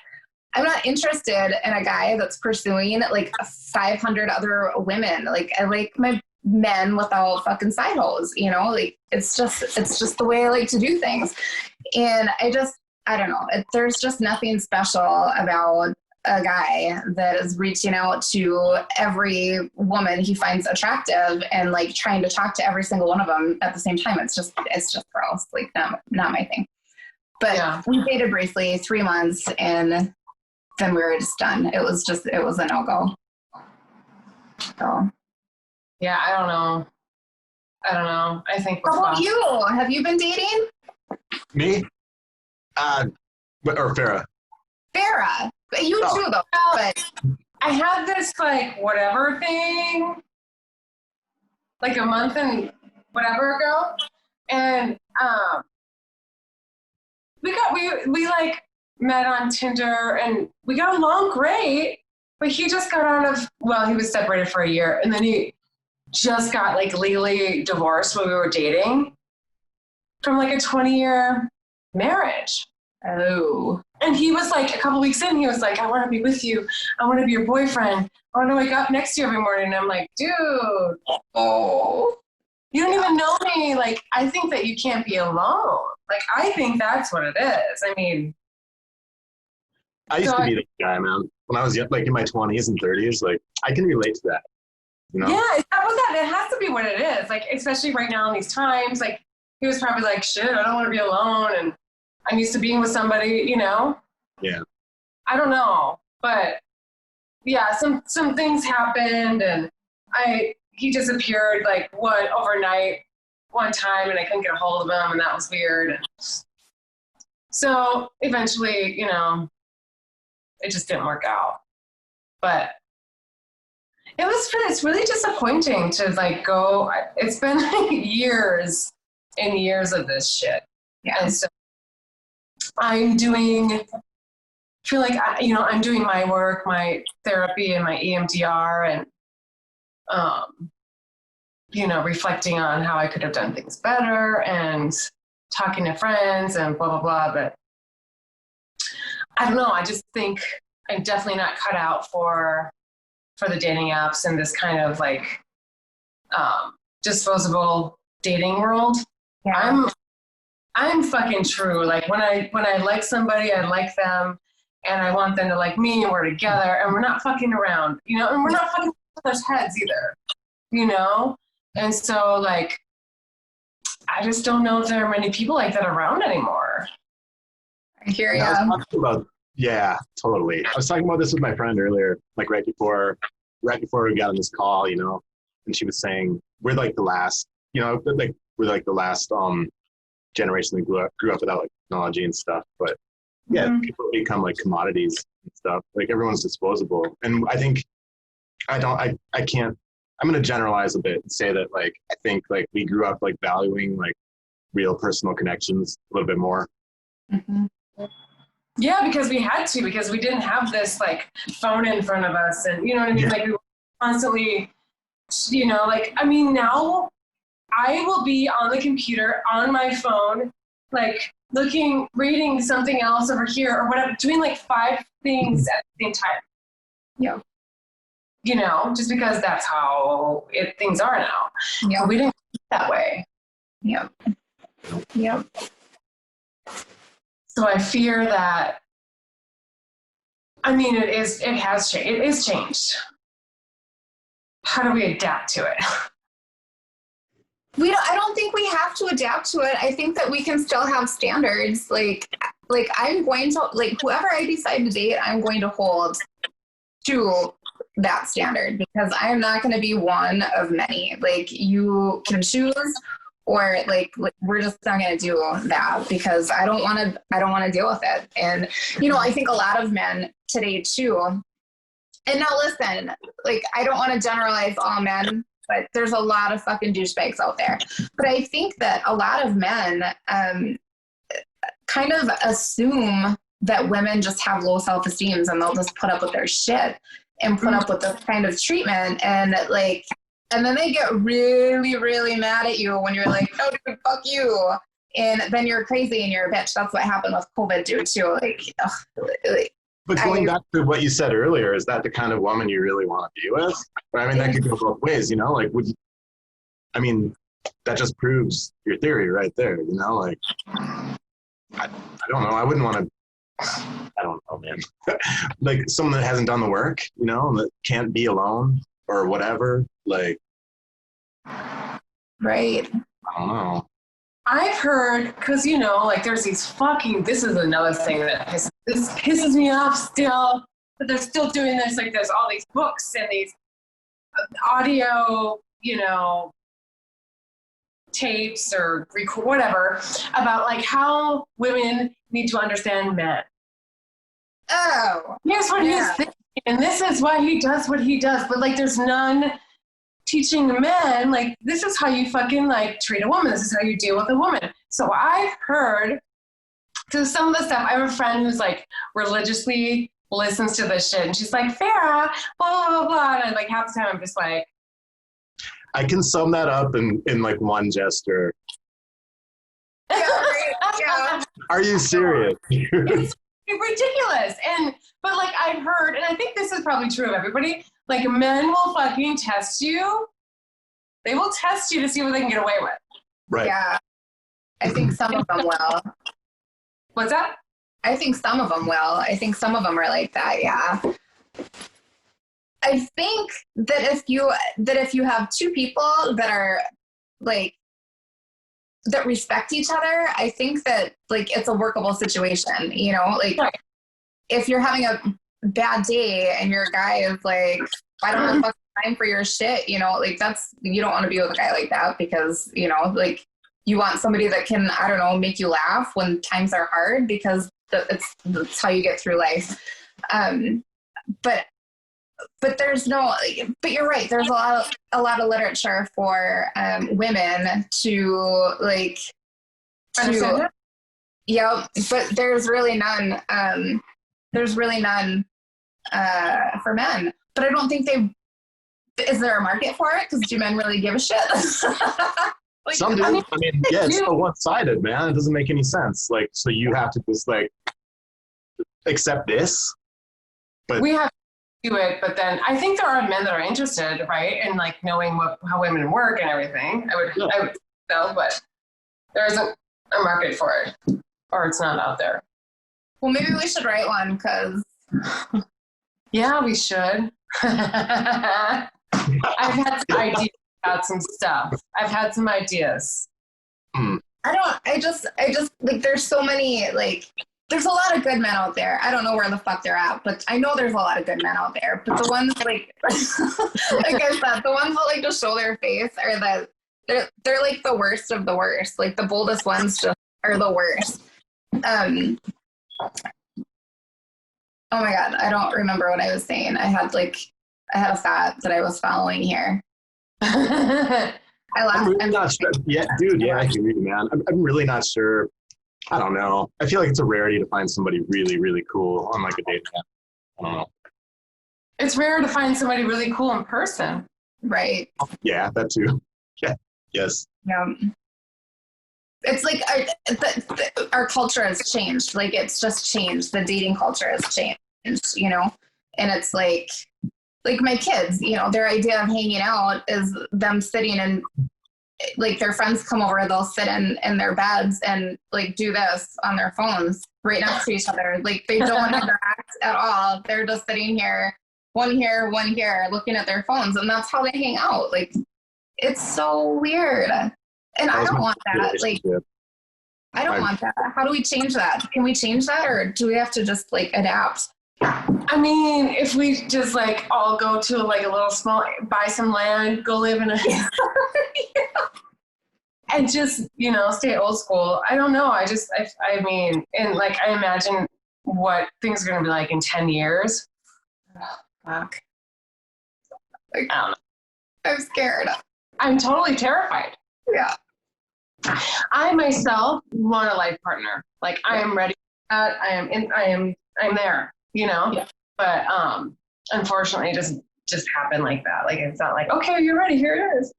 I'm not interested in a guy that's pursuing like 500 other women. Like, I like my men without fucking side hoes, you know, like it's just the way I like to do things. And I don't know. There's just nothing special about a guy that is reaching out to every woman he finds attractive and like trying to talk to every single one of them at the same time. It's just gross. Like not my thing. But we dated briefly 3 months and then we were just done. It was a no-go. So. Yeah, I don't know. I don't know. I think. How about you? Have you been dating? Me? Or Farah? Farah. You too, though. But I had this like whatever thing, like a month and whatever ago, and we like met on Tinder and we got along great, but he just got out of, well, he was separated for a year and then he just got like legally divorced when we were dating from like a 20-year marriage. oh, And he was like, a couple weeks in, he was like, I want to be with you. I want to be your boyfriend. I want to wake up next to you every morning. And I'm like, dude, oh, you don't even know me. Like, I think that you can't be alone. Like, I think that's what it is. I mean, I used to be that guy, man. When I was young, like in my 20s and 30s, like I can relate to that. You know? yeah, it has to be what it is. Like, especially right now in these times, like he was probably like, shit, I don't want to be alone. And I'm used to being with somebody, you know? Yeah. I don't know. But yeah, some things happened and he disappeared like overnight one time and I couldn't get a hold of him and that was weird. So eventually, you know, it just didn't work out. But it's really disappointing to like go, it's been like years and years of this shit. yeah. And so I'm doing my work, my therapy and my EMDR and, reflecting on how I could have done things better and talking to friends and blah, blah, blah. But I don't know. I just think I'm definitely not cut out for the dating apps and this kind of like disposable dating world. Yeah. I'm fucking true. Like when I like somebody, I like them and I want them to like me and we're together and we're not fucking around, you know, and we're not fucking with our heads either, you know? And so like, I just don't know if there are many people like that around anymore. I hear And you. Yeah, totally. I was talking about this with my friend earlier, like right before we got on this call, you know, and she was saying we're like the last, you know, like we're like the last generation that grew up without like technology and stuff. But yeah, people become like commodities and stuff. Like everyone's disposable. And I think I'm going to generalize a bit and say that like, I think like we grew up like valuing like real personal connections a little bit more. Mm-hmm. Yeah, because we had to, because we didn't have this like phone in front of us and you know what I mean? Yeah. Like we were constantly, you know, like, I mean, now I will be on the computer, on my phone, like reading something else over here or whatever, doing like 5 things at the same time. Yeah. You know, just because that's how things are now. Yeah. But we didn't do it that way. Yep. Yep. So I fear that, I mean, it is changed. How do we adapt to it? I don't think we have to adapt to it. I think that we can still have standards. Like I'm going to, like, whoever I decide to date, I'm going to hold to that standard because I'm not going to be one of many. Like you can choose or like we're just not going to do that because I don't want to deal with it. And, you know, I think a lot of men today too, and now listen, like, I don't want to generalize all men, but there's a lot of fucking douchebags out there. But I think that a lot of men kind of assume that women just have low self-esteem and they'll just put up with their shit and put up with this kind of treatment. And like, and then they get really, really mad at you when you're like, no, dude, fuck you. And then you're crazy and you're a bitch. That's what happened with COVID, dude, too. But going back to what you said earlier, is that the kind of woman you really want to be with? I mean, that could go both ways, you know? Like, that just proves your theory right there, you know? Like, I don't know. I wouldn't want to, I don't know, man. Like, someone that hasn't done the work, you know, that can't be alone or whatever. Like, right. I don't know. I've heard, because, you know, like there's these this is another thing that pisses me off still, that they're still doing this. Like there's all these books and these audio, you know, tapes or record whatever about like how women need to understand men. Oh, Here's what he's thinking, and this is why he does what he does. But like, there's none teaching men like this is how you fucking like treat a woman. This is how you deal with a woman. So I've heard, because some of the stuff, I have a friend who's like religiously listens to this shit, and she's like, Farrah, blah blah blah, and like half the time I'm just like, I can sum that up in like one gesture. yeah, right. Yeah. Are you serious? It's ridiculous. But like I've heard, and I think this is probably true of everybody, like men will fucking test you. They will test you to see what they can get away with. Right. Yeah. I think some of them will. What's that? I think some of them will. I think some of them are like that. Yeah. I think that if you have two people that are like that respect each other, I think that like it's a workable situation, you know, like right. If you're having a bad day and your guy is like, I don't have fucking time for your shit, you know, like you don't want to be with a guy like that because, you know, like you want somebody that can, I don't know, make you laugh when times are hard because that's how you get through life. But there's but you're right. There's a lot of literature for women to like, yeah, but there's really none. There's really none for men. But I don't think is there a market for it? Because do men really give a shit? Like, some do. I mean, yeah, it's so one-sided, man. It doesn't make any sense. Like, so you have to just like accept this. But we have to do it, but then I think there are men that are interested, right? In like knowing how women work and everything. I would know, but there isn't a market for it. Or it's not out there. Well, maybe we should write one because. Yeah, we should. I've had some ideas about some stuff. I've had some ideas. I just like there's so many like there's a lot of good men out there. I don't know where the fuck they're at, but I know there's a lot of good men out there. But the ones like like I said, the ones that like just show their face are they're like the worst of the worst. Like the boldest ones just are the worst. Oh my God, I don't remember what I was saying. I had a thought that I was following here. I laughed. I'm really not sure. Yeah, dude. Yeah, I hear you, man. I'm really not sure. I don't know. I feel like it's a rarity to find somebody really, really cool on like a date app. I don't know. It's rare to find somebody really cool in person. Right. Yeah, that too. Yeah. Yes. Yeah. It's like our culture has changed. Like it's just changed. The dating culture has changed, you know? And it's like my kids, you know, their idea of hanging out is them sitting and like their friends come over, they'll sit in their beds and like do this on their phones right next to each other. Like they don't interact at all. They're just sitting here, one here, looking at their phones. And that's how they hang out. Like it's so weird. And I don't want that. Like, I don't want that. How do we change that? Can we change that, or do we have to just like adapt? I mean, if we just like all go to like a little small, buy some land, go live in a, yeah. And just, you know, stay old school. I don't know. I mean, and like, I imagine what things are going to be like in 10 years. Oh, fuck. Like, I don't know. I'm scared. I'm totally terrified. Yeah. I myself want a life partner. Like I am ready for that. I'm there, you know? Yeah. But unfortunately it doesn't just happen like that. Like it's not like, okay, you're ready, here it is.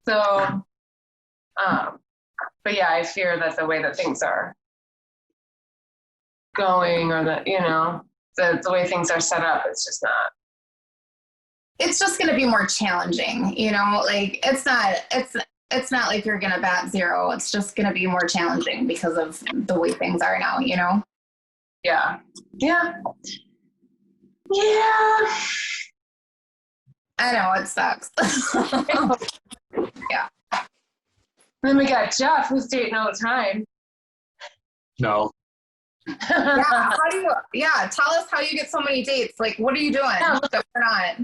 So but yeah, I fear that the way that things are going, or that, you know, the way things are set up, it's just not. It's just gonna be more challenging, you know, like it's not like you're going to bat zero. It's just going to be more challenging because of the way things are now, you know? Yeah. Yeah. Yeah. I know, it sucks. Yeah. Then we got Jeff, who's dating all the time. No. Yeah, tell us how you get so many dates. Like, what are you doing that we're not?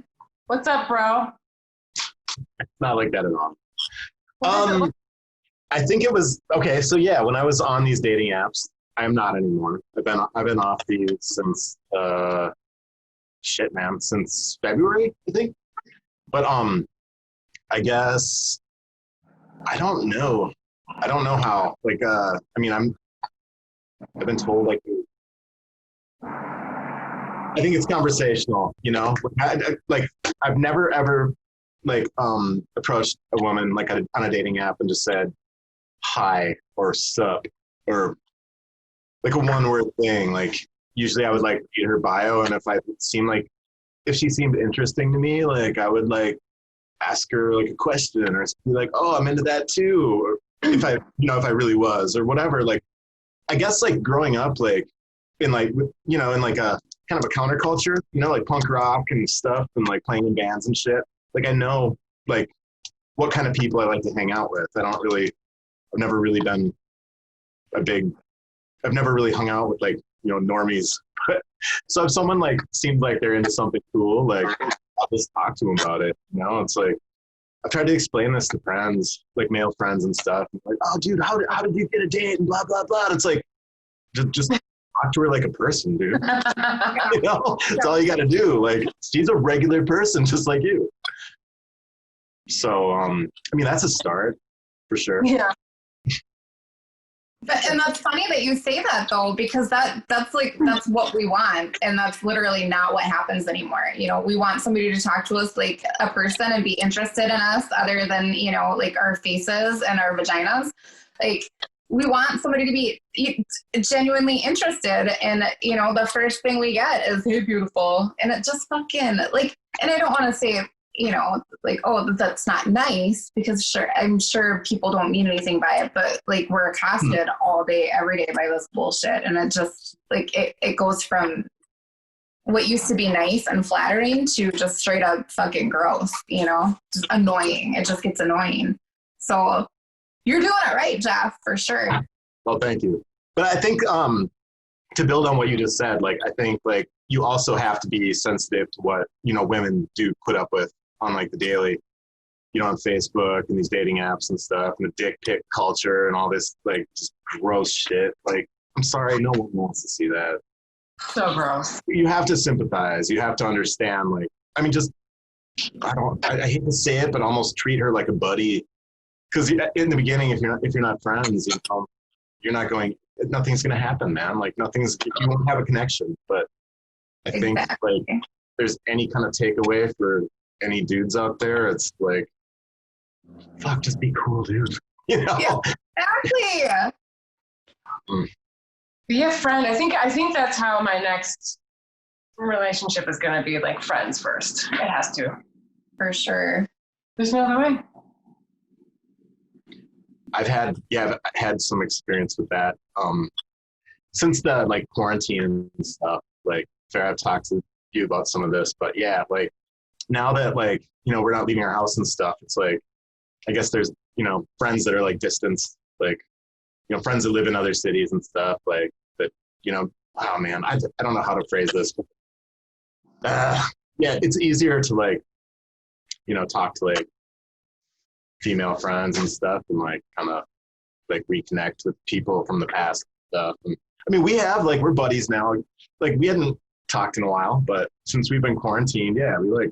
What's up, bro? It's not like that at all. I think it was okay. So yeah, when I was on these dating apps, I am not anymore. I've been off these since since February, I think. But I guess I don't know. I don't know how. Like I mean, I've been told like I think it's conversational. You know, I've never ever like approached a woman like on a dating app and just said hi or sup or like a one word thing. Like usually I would like read her bio, and if she seemed interesting to me, like I would like ask her like a question or be like, oh, I'm into that too. Or if I really was or whatever. Like I guess like growing up like in like in like a kind of a counterculture, like punk rock and stuff and like playing in bands and shit. Like I know like what kind of people I like to hang out with. I've never really been I've never really hung out with like, normies. But so if someone like seems like they're into something cool, like I'll just talk to them about it. It's like I've tried to explain this to friends, like male friends and stuff. And like, oh dude, how did you get a date and blah blah blah. And it's like just talk to her like a person, dude. That's all you got to do. Like she's a regular person just like you. So I mean that's a start for sure. Yeah. And that's funny that you say that though, because that's what we want. And that's literally not what happens anymore. We want somebody to talk to us like a person and be interested in us other than, like our faces and our vaginas. Like we want somebody to be genuinely interested. And, the first thing we get is, hey, beautiful. And it just fucking like, and I don't want to say, like, oh, that's not nice because I'm sure people don't mean anything by it, but like we're accosted all day, every day by this bullshit. And it just like, it goes from what used to be nice and flattering to just straight up fucking gross, just annoying. It just gets annoying. So you're doing it right, Jeff, for sure. Well, thank you. But I think to build on what you just said, like, I think like you also have to be sensitive to what, women do put up with on like the daily, on Facebook and these dating apps and stuff and the dick pic culture and all this like just gross shit. Like, I'm sorry, no one wants to see that. So gross. You have to sympathize. You have to understand. Like, I mean, just I hate to say it, but almost treat her like a buddy. Because in the beginning, if you're not friends, you're not going. Nothing's gonna happen, man. Like you won't have a connection. But I think like there's any kind of takeaway for any dudes out there, it's like, fuck, just be cool, dude. Yeah, exactly. Be a friend. I think that's how my next relationship is gonna be, like friends first. It has to. For sure. There's no other way. I've had some experience with that. Since the like quarantine and stuff, like Farrah, I've talked to you about some of this, but yeah, like now that like, we're not leaving our house and stuff, it's like, I guess there's, friends that are like distance, like, friends that live in other cities and stuff like that, oh man, I don't know how to phrase this. But, yeah, it's easier to like, talk to like female friends and stuff and like kind of like reconnect with people from the past stuff. And I mean, we're buddies now. Like we hadn't talked in a while, but since we've been quarantined, yeah, we like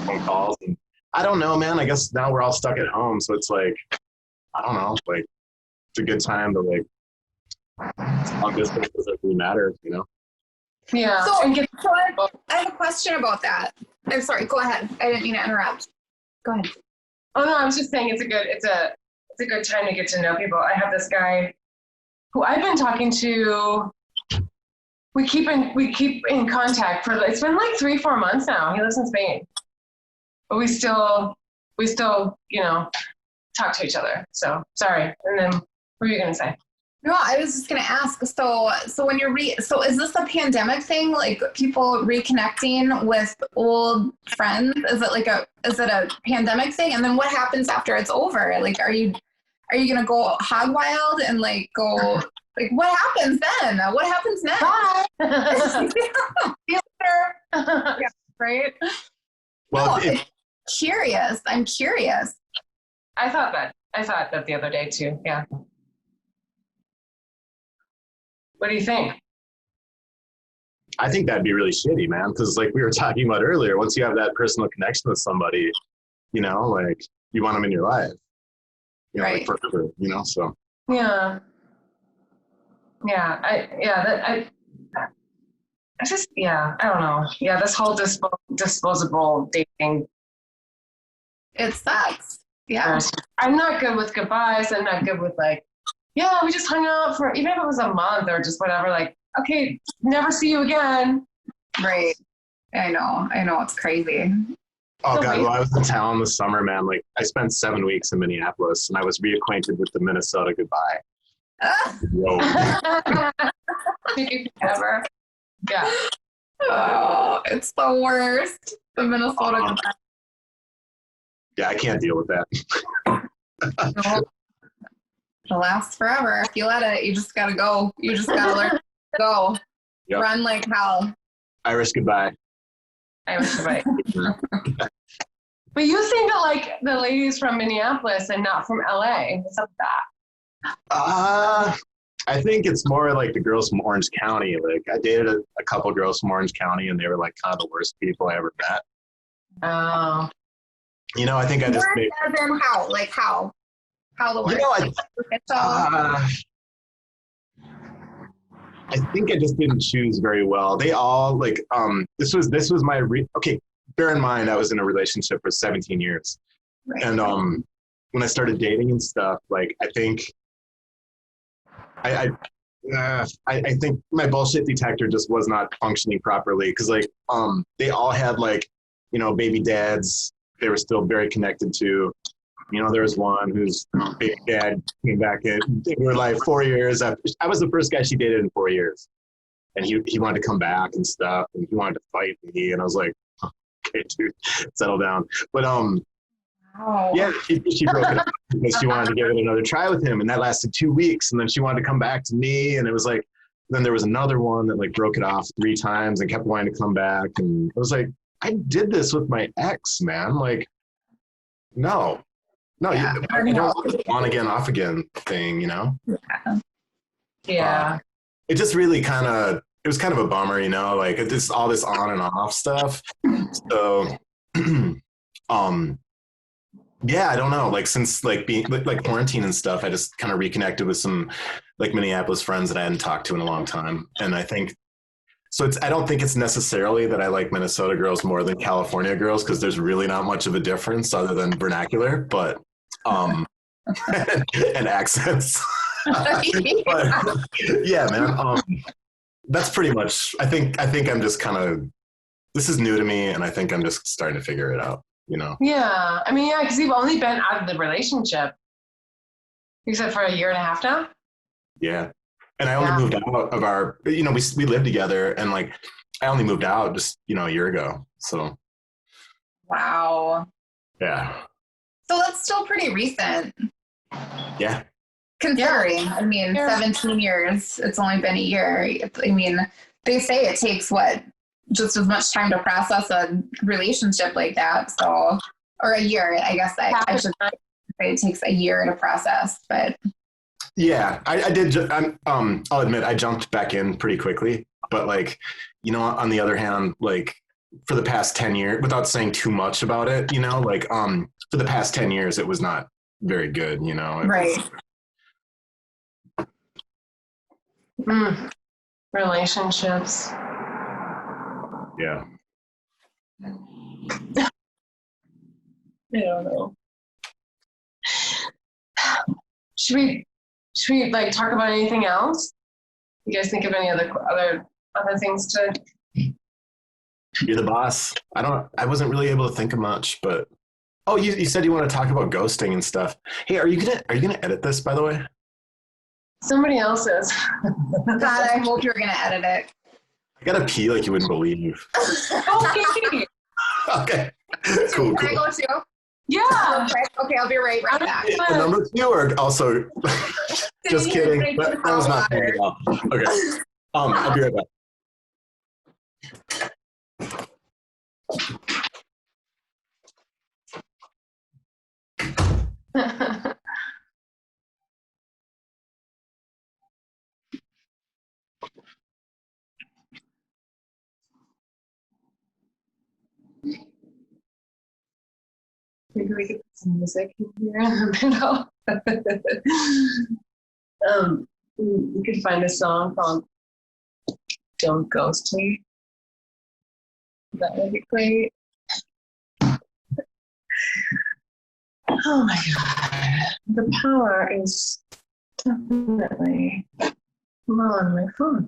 phone calls and I don't know, man. I guess now we're all stuck at home, so it's like I don't know, like it's a good time to like long distance doesn't really matter, Yeah. So I have a question about that. I'm sorry. Go ahead. I didn't mean to interrupt. Go ahead. Oh no, I was just saying it's a good time to get to know people. I have this guy who I've been talking to. We keep in contact for it's been like 3-4 months now. He lives in Spain, but we still talk to each other. So sorry. And then what were you gonna say? No, I was just gonna ask. So when you're so is this a pandemic thing? Like people reconnecting with old friends? Is it a pandemic thing? And then what happens after it's over? Like, are you gonna go hog wild and like go? Like, what happens then? What happens next? Bye. Yeah, right? Well, No, curious. I'm curious. I thought that the other day too. Yeah. What do you think? I think that'd be really shitty, man. Because like we were talking about earlier, once you have that personal connection with somebody, you know, like you want them in your life, you know, Right. like forever, you know. So Yeah. I just, I don't know. Yeah, this whole disposable dating. It sucks. Yeah. I'm not good with goodbyes. I'm not good with like, yeah, we just hung out for, even if it was a month or just whatever, like, okay, never see you again. Right. I know. It's crazy. oh god, well I was in town this summer, man. Like I spent 7 weeks in Minneapolis and I was reacquainted with the Minnesota goodbye. Whoa. Ever. Yeah. Oh, it's the worst. The Minnesota. Yeah, I can't deal with that. It'll last forever. If you let it, you just gotta go. You just gotta learn to go. Yep. Run like hell. Irish goodbye. Irish goodbye. But you think that like the ladies from Minneapolis and not from LA. What's up with that? I think it's more like the girls from Orange County. Like I dated a couple girls from Orange County and they were like kind of the worst people I ever met. Oh. You know, I think I just made. As in how? Like how? How the worst? You know, I think I just didn't choose very well. They all like this was my okay. Bear in mind, I was in a relationship for 17 years, Right. and when I started dating and stuff, like I think I think my bullshit detector just was not functioning properly because like they all had like you know baby dads they were still very connected to. You know, there was one whose big dad came back in. They were like 4 years after. I was the first guy she dated in 4 years. And he wanted to come back and stuff. And he wanted to fight me. And I was like, okay, dude, settle down. But yeah, she broke it up because she wanted to give it another try with him. And that lasted 2 weeks. And then she wanted to come back to me. And it was like, then there was another one that like broke it off 3 times and kept wanting to come back. And I was like, I did this with my ex, man. Like, no. No, Yeah. I don't want the on again, off again thing, you know? Yeah. It just really it was kind of a bummer, you know, like it just all this on and off stuff. So, yeah, I don't know. Like since like being like quarantine and stuff, I just kind of reconnected with some like Minneapolis friends that I hadn't talked to in a long time. And I think, so I don't think it's necessarily that I like Minnesota girls more than California girls because there's really not much of a difference other than vernacular, but and accents. But yeah, man. That's pretty much. I think I'm just kind of. This is new to me, and I think I'm just starting to figure it out. You know. Yeah, I mean, yeah, because you've only been out of the relationship. You said for 1.5 years now. Yeah. And I only moved out of our, you know, we lived together and like, I only moved out just, you know, a year ago. So. Wow. Yeah. So that's still pretty recent. Yeah. Considering, I mean, 17 years, it's only been a year. I mean, they say it takes just as much time to process a relationship like that. So, or a year, I guess I should say it takes a year to process, but. Yeah, I did. I'll admit I jumped back in pretty quickly, but like, you know, on the other hand, like for the past 10 years, without saying too much about it, you know, like for the past 10 years, it was not very good, you know. Right. Relationships. Yeah. I don't know. Should we like talk about anything else? You guys think of any other things to? You're the boss. I wasn't really able to think of much, but you said you want to talk about ghosting and stuff. Hey, are you gonna edit this, by the way? Somebody else is. God, I hope you're gonna edit it. I gotta pee like you wouldn't believe. Okay. Okay. Cool. Can I go too? Yeah. Okay, I'll be right back. And number 2 are also just kidding. That was not funny at all. Okay. I'll be right back. Maybe we could put some music in here in the middle. We could find a song called Don't Ghost Me. That would be great. Oh my God. The power is definitely low on my phone.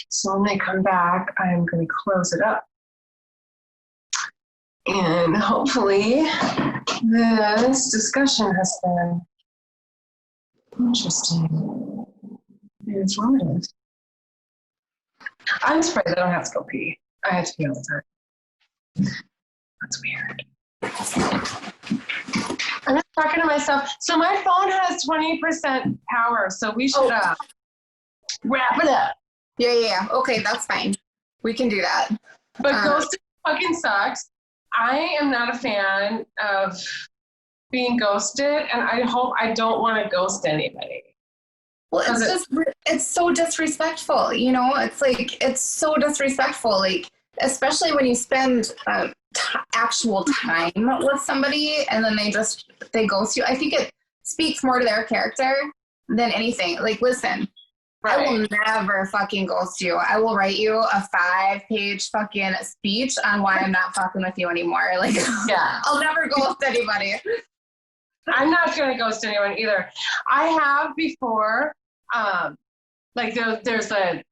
So when they come back, I'm going to close it up. And hopefully this discussion has been interesting and informative. I'm surprised I don't have to go pee. I have to pee all the time. That's weird. I'm just talking to myself. So my phone has 20% power, so we should wrap it up. Yeah. Okay, that's fine. We can do that. But ghosting fucking sucks. I am not a fan of being ghosted, and I hope I don't want to ghost anybody. Well, it's so disrespectful, you know? It's so disrespectful, like, especially when you spend actual time with somebody and then they ghost you. I think it speaks more to their character than anything. Like, listen, right. I will never fucking ghost you. I will write you a 5-page fucking speech on why I'm not fucking with you anymore. Like, yeah, I'll never ghost anybody. I'm not going to ghost anyone either. I have before, like there's a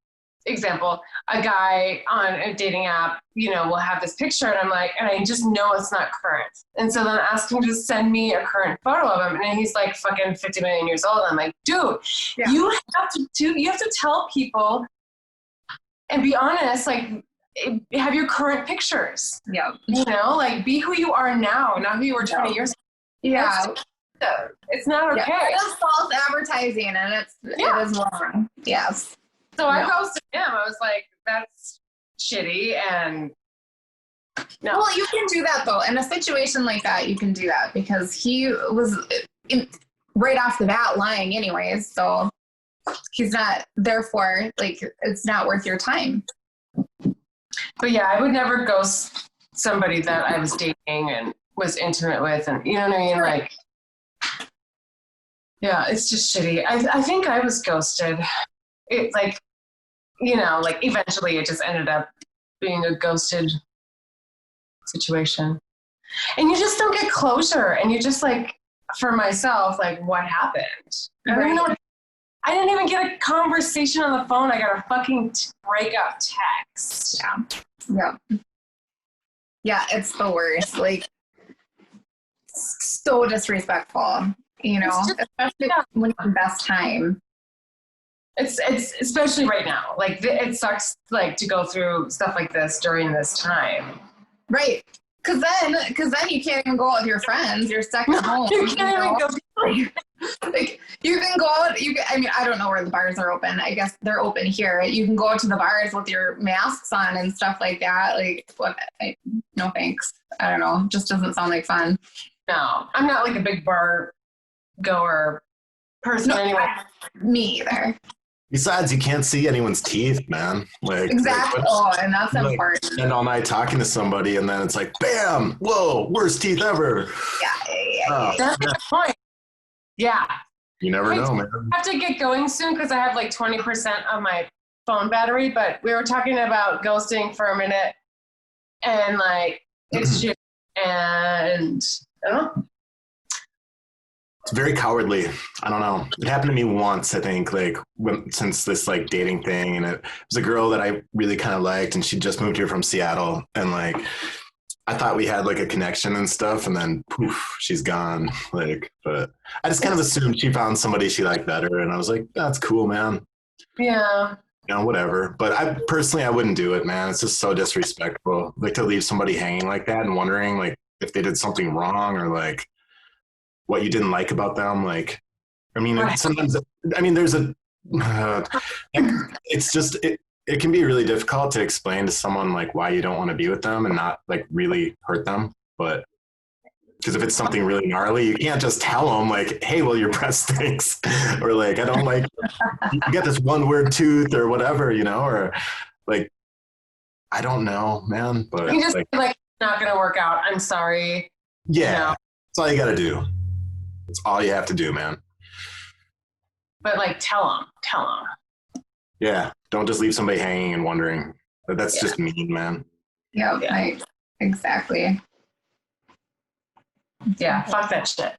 example, a guy on a dating app, will have this picture and I'm like, and I just know it's not current. And so then I ask him to send me a current photo of him. And he's like fucking 50 million years old. I'm like, dude, you have to tell people and be honest, like have your current pictures. Yeah. Like be who you are now, not who you were 20 years ago. Yeah. It's not okay. Yeah. It's false advertising and it is wrong. Yes. So I ghosted him. I was like, that's shitty. And no. Well, you can do that though. In a situation like that, you can do that because he was right off the bat lying anyways. So he's not, therefore, like, it's not worth your time. But yeah, I would never ghost somebody that I was dating and was intimate with. And you know what I mean? Like, yeah, it's just shitty. I think I was ghosted. It like eventually it just ended up being a ghosted situation. And you just don't get closure. And you just like, for myself, like what happened? I don't even know. I didn't even get a conversation on the phone. I got a fucking breakup text. Yeah. Yeah, it's the worst. Like, so disrespectful, especially when you invest time. It's especially right now. Like it sucks like to go through stuff like this during this time. Right. Cause then you can't even go out with your friends. You're stuck at home. You can't even go. Like you can go out. I don't know where the bars are open. I guess they're open here. You can go out to the bars with your masks on and stuff like that. Like what? No thanks. I don't know. Just doesn't sound like fun. No, I'm not like a big bar goer person anyway. Me either. Besides, you can't see anyone's teeth, man. Like exactly. And that's important. Spend all night talking to somebody, and then it's like, bam! Whoa, worst teeth ever. Yeah. That's the point. Yeah. You never know, man. I have to get going soon because I have like 20% of my phone battery. But we were talking about ghosting for a minute, and like it's shit, and I don't know. It's very cowardly. I don't know. It happened to me once, I think, like since this like dating thing, and it was a girl that I really kind of liked, and she just moved here from Seattle, and like I thought we had like a connection and stuff, and then poof, she's gone. Like, but I just kind of assumed she found somebody she liked better, and I was like, that's cool, man. Yeah. Whatever. But I personally wouldn't do it, man. It's just so disrespectful. Like to leave somebody hanging like that and wondering like if they did something wrong or like what you didn't like about them. Like, I mean, sometimes, there's it's just, it can be really difficult to explain to someone like why you don't want to be with them and not like really hurt them. But because if it's something really gnarly, you can't just tell them like, hey, well, your breath stinks or like, I don't like, you get this one weird tooth or whatever, or like, I don't know, man, but you just like not going to work out. I'm sorry. Yeah. That's all you got to do. That's all you have to do, man. But like, tell them. Yeah. Don't just leave somebody hanging and wondering. That's just mean, man. Yep, exactly. Yeah, fuck that shit.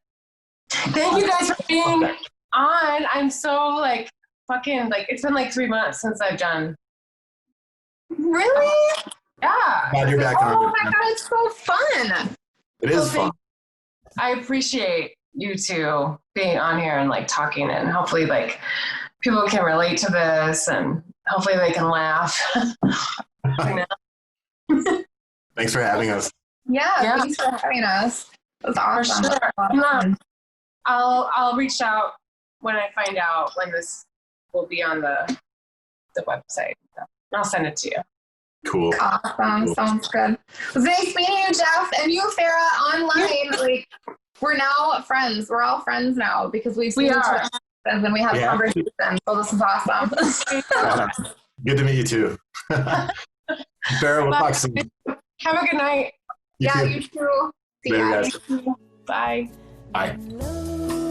Thank you guys for being on. I'm so like fucking like it's been like 3 months since I've done. Really? Yeah. Glad you're back on. Oh my god, it's so fun. It is fun. I appreciate you two being on here and like talking, and hopefully like people can relate to this and hopefully they can laugh. Thanks for having us. Yeah, thanks for having us. It was awesome. For sure. I'll reach out when I find out when this will be on the website. I'll send it to you. Cool. Awesome. Cool. Sounds good. It was nice meeting you, Jeff, and you, Farah, online. Like, we're now friends. We're all friends now because we've seen each other and then we have conversations. So this is awesome. Good to meet you too. Farah, we'll talk soon. Have a good night. You too. See ya. Bye. Bye. Bye.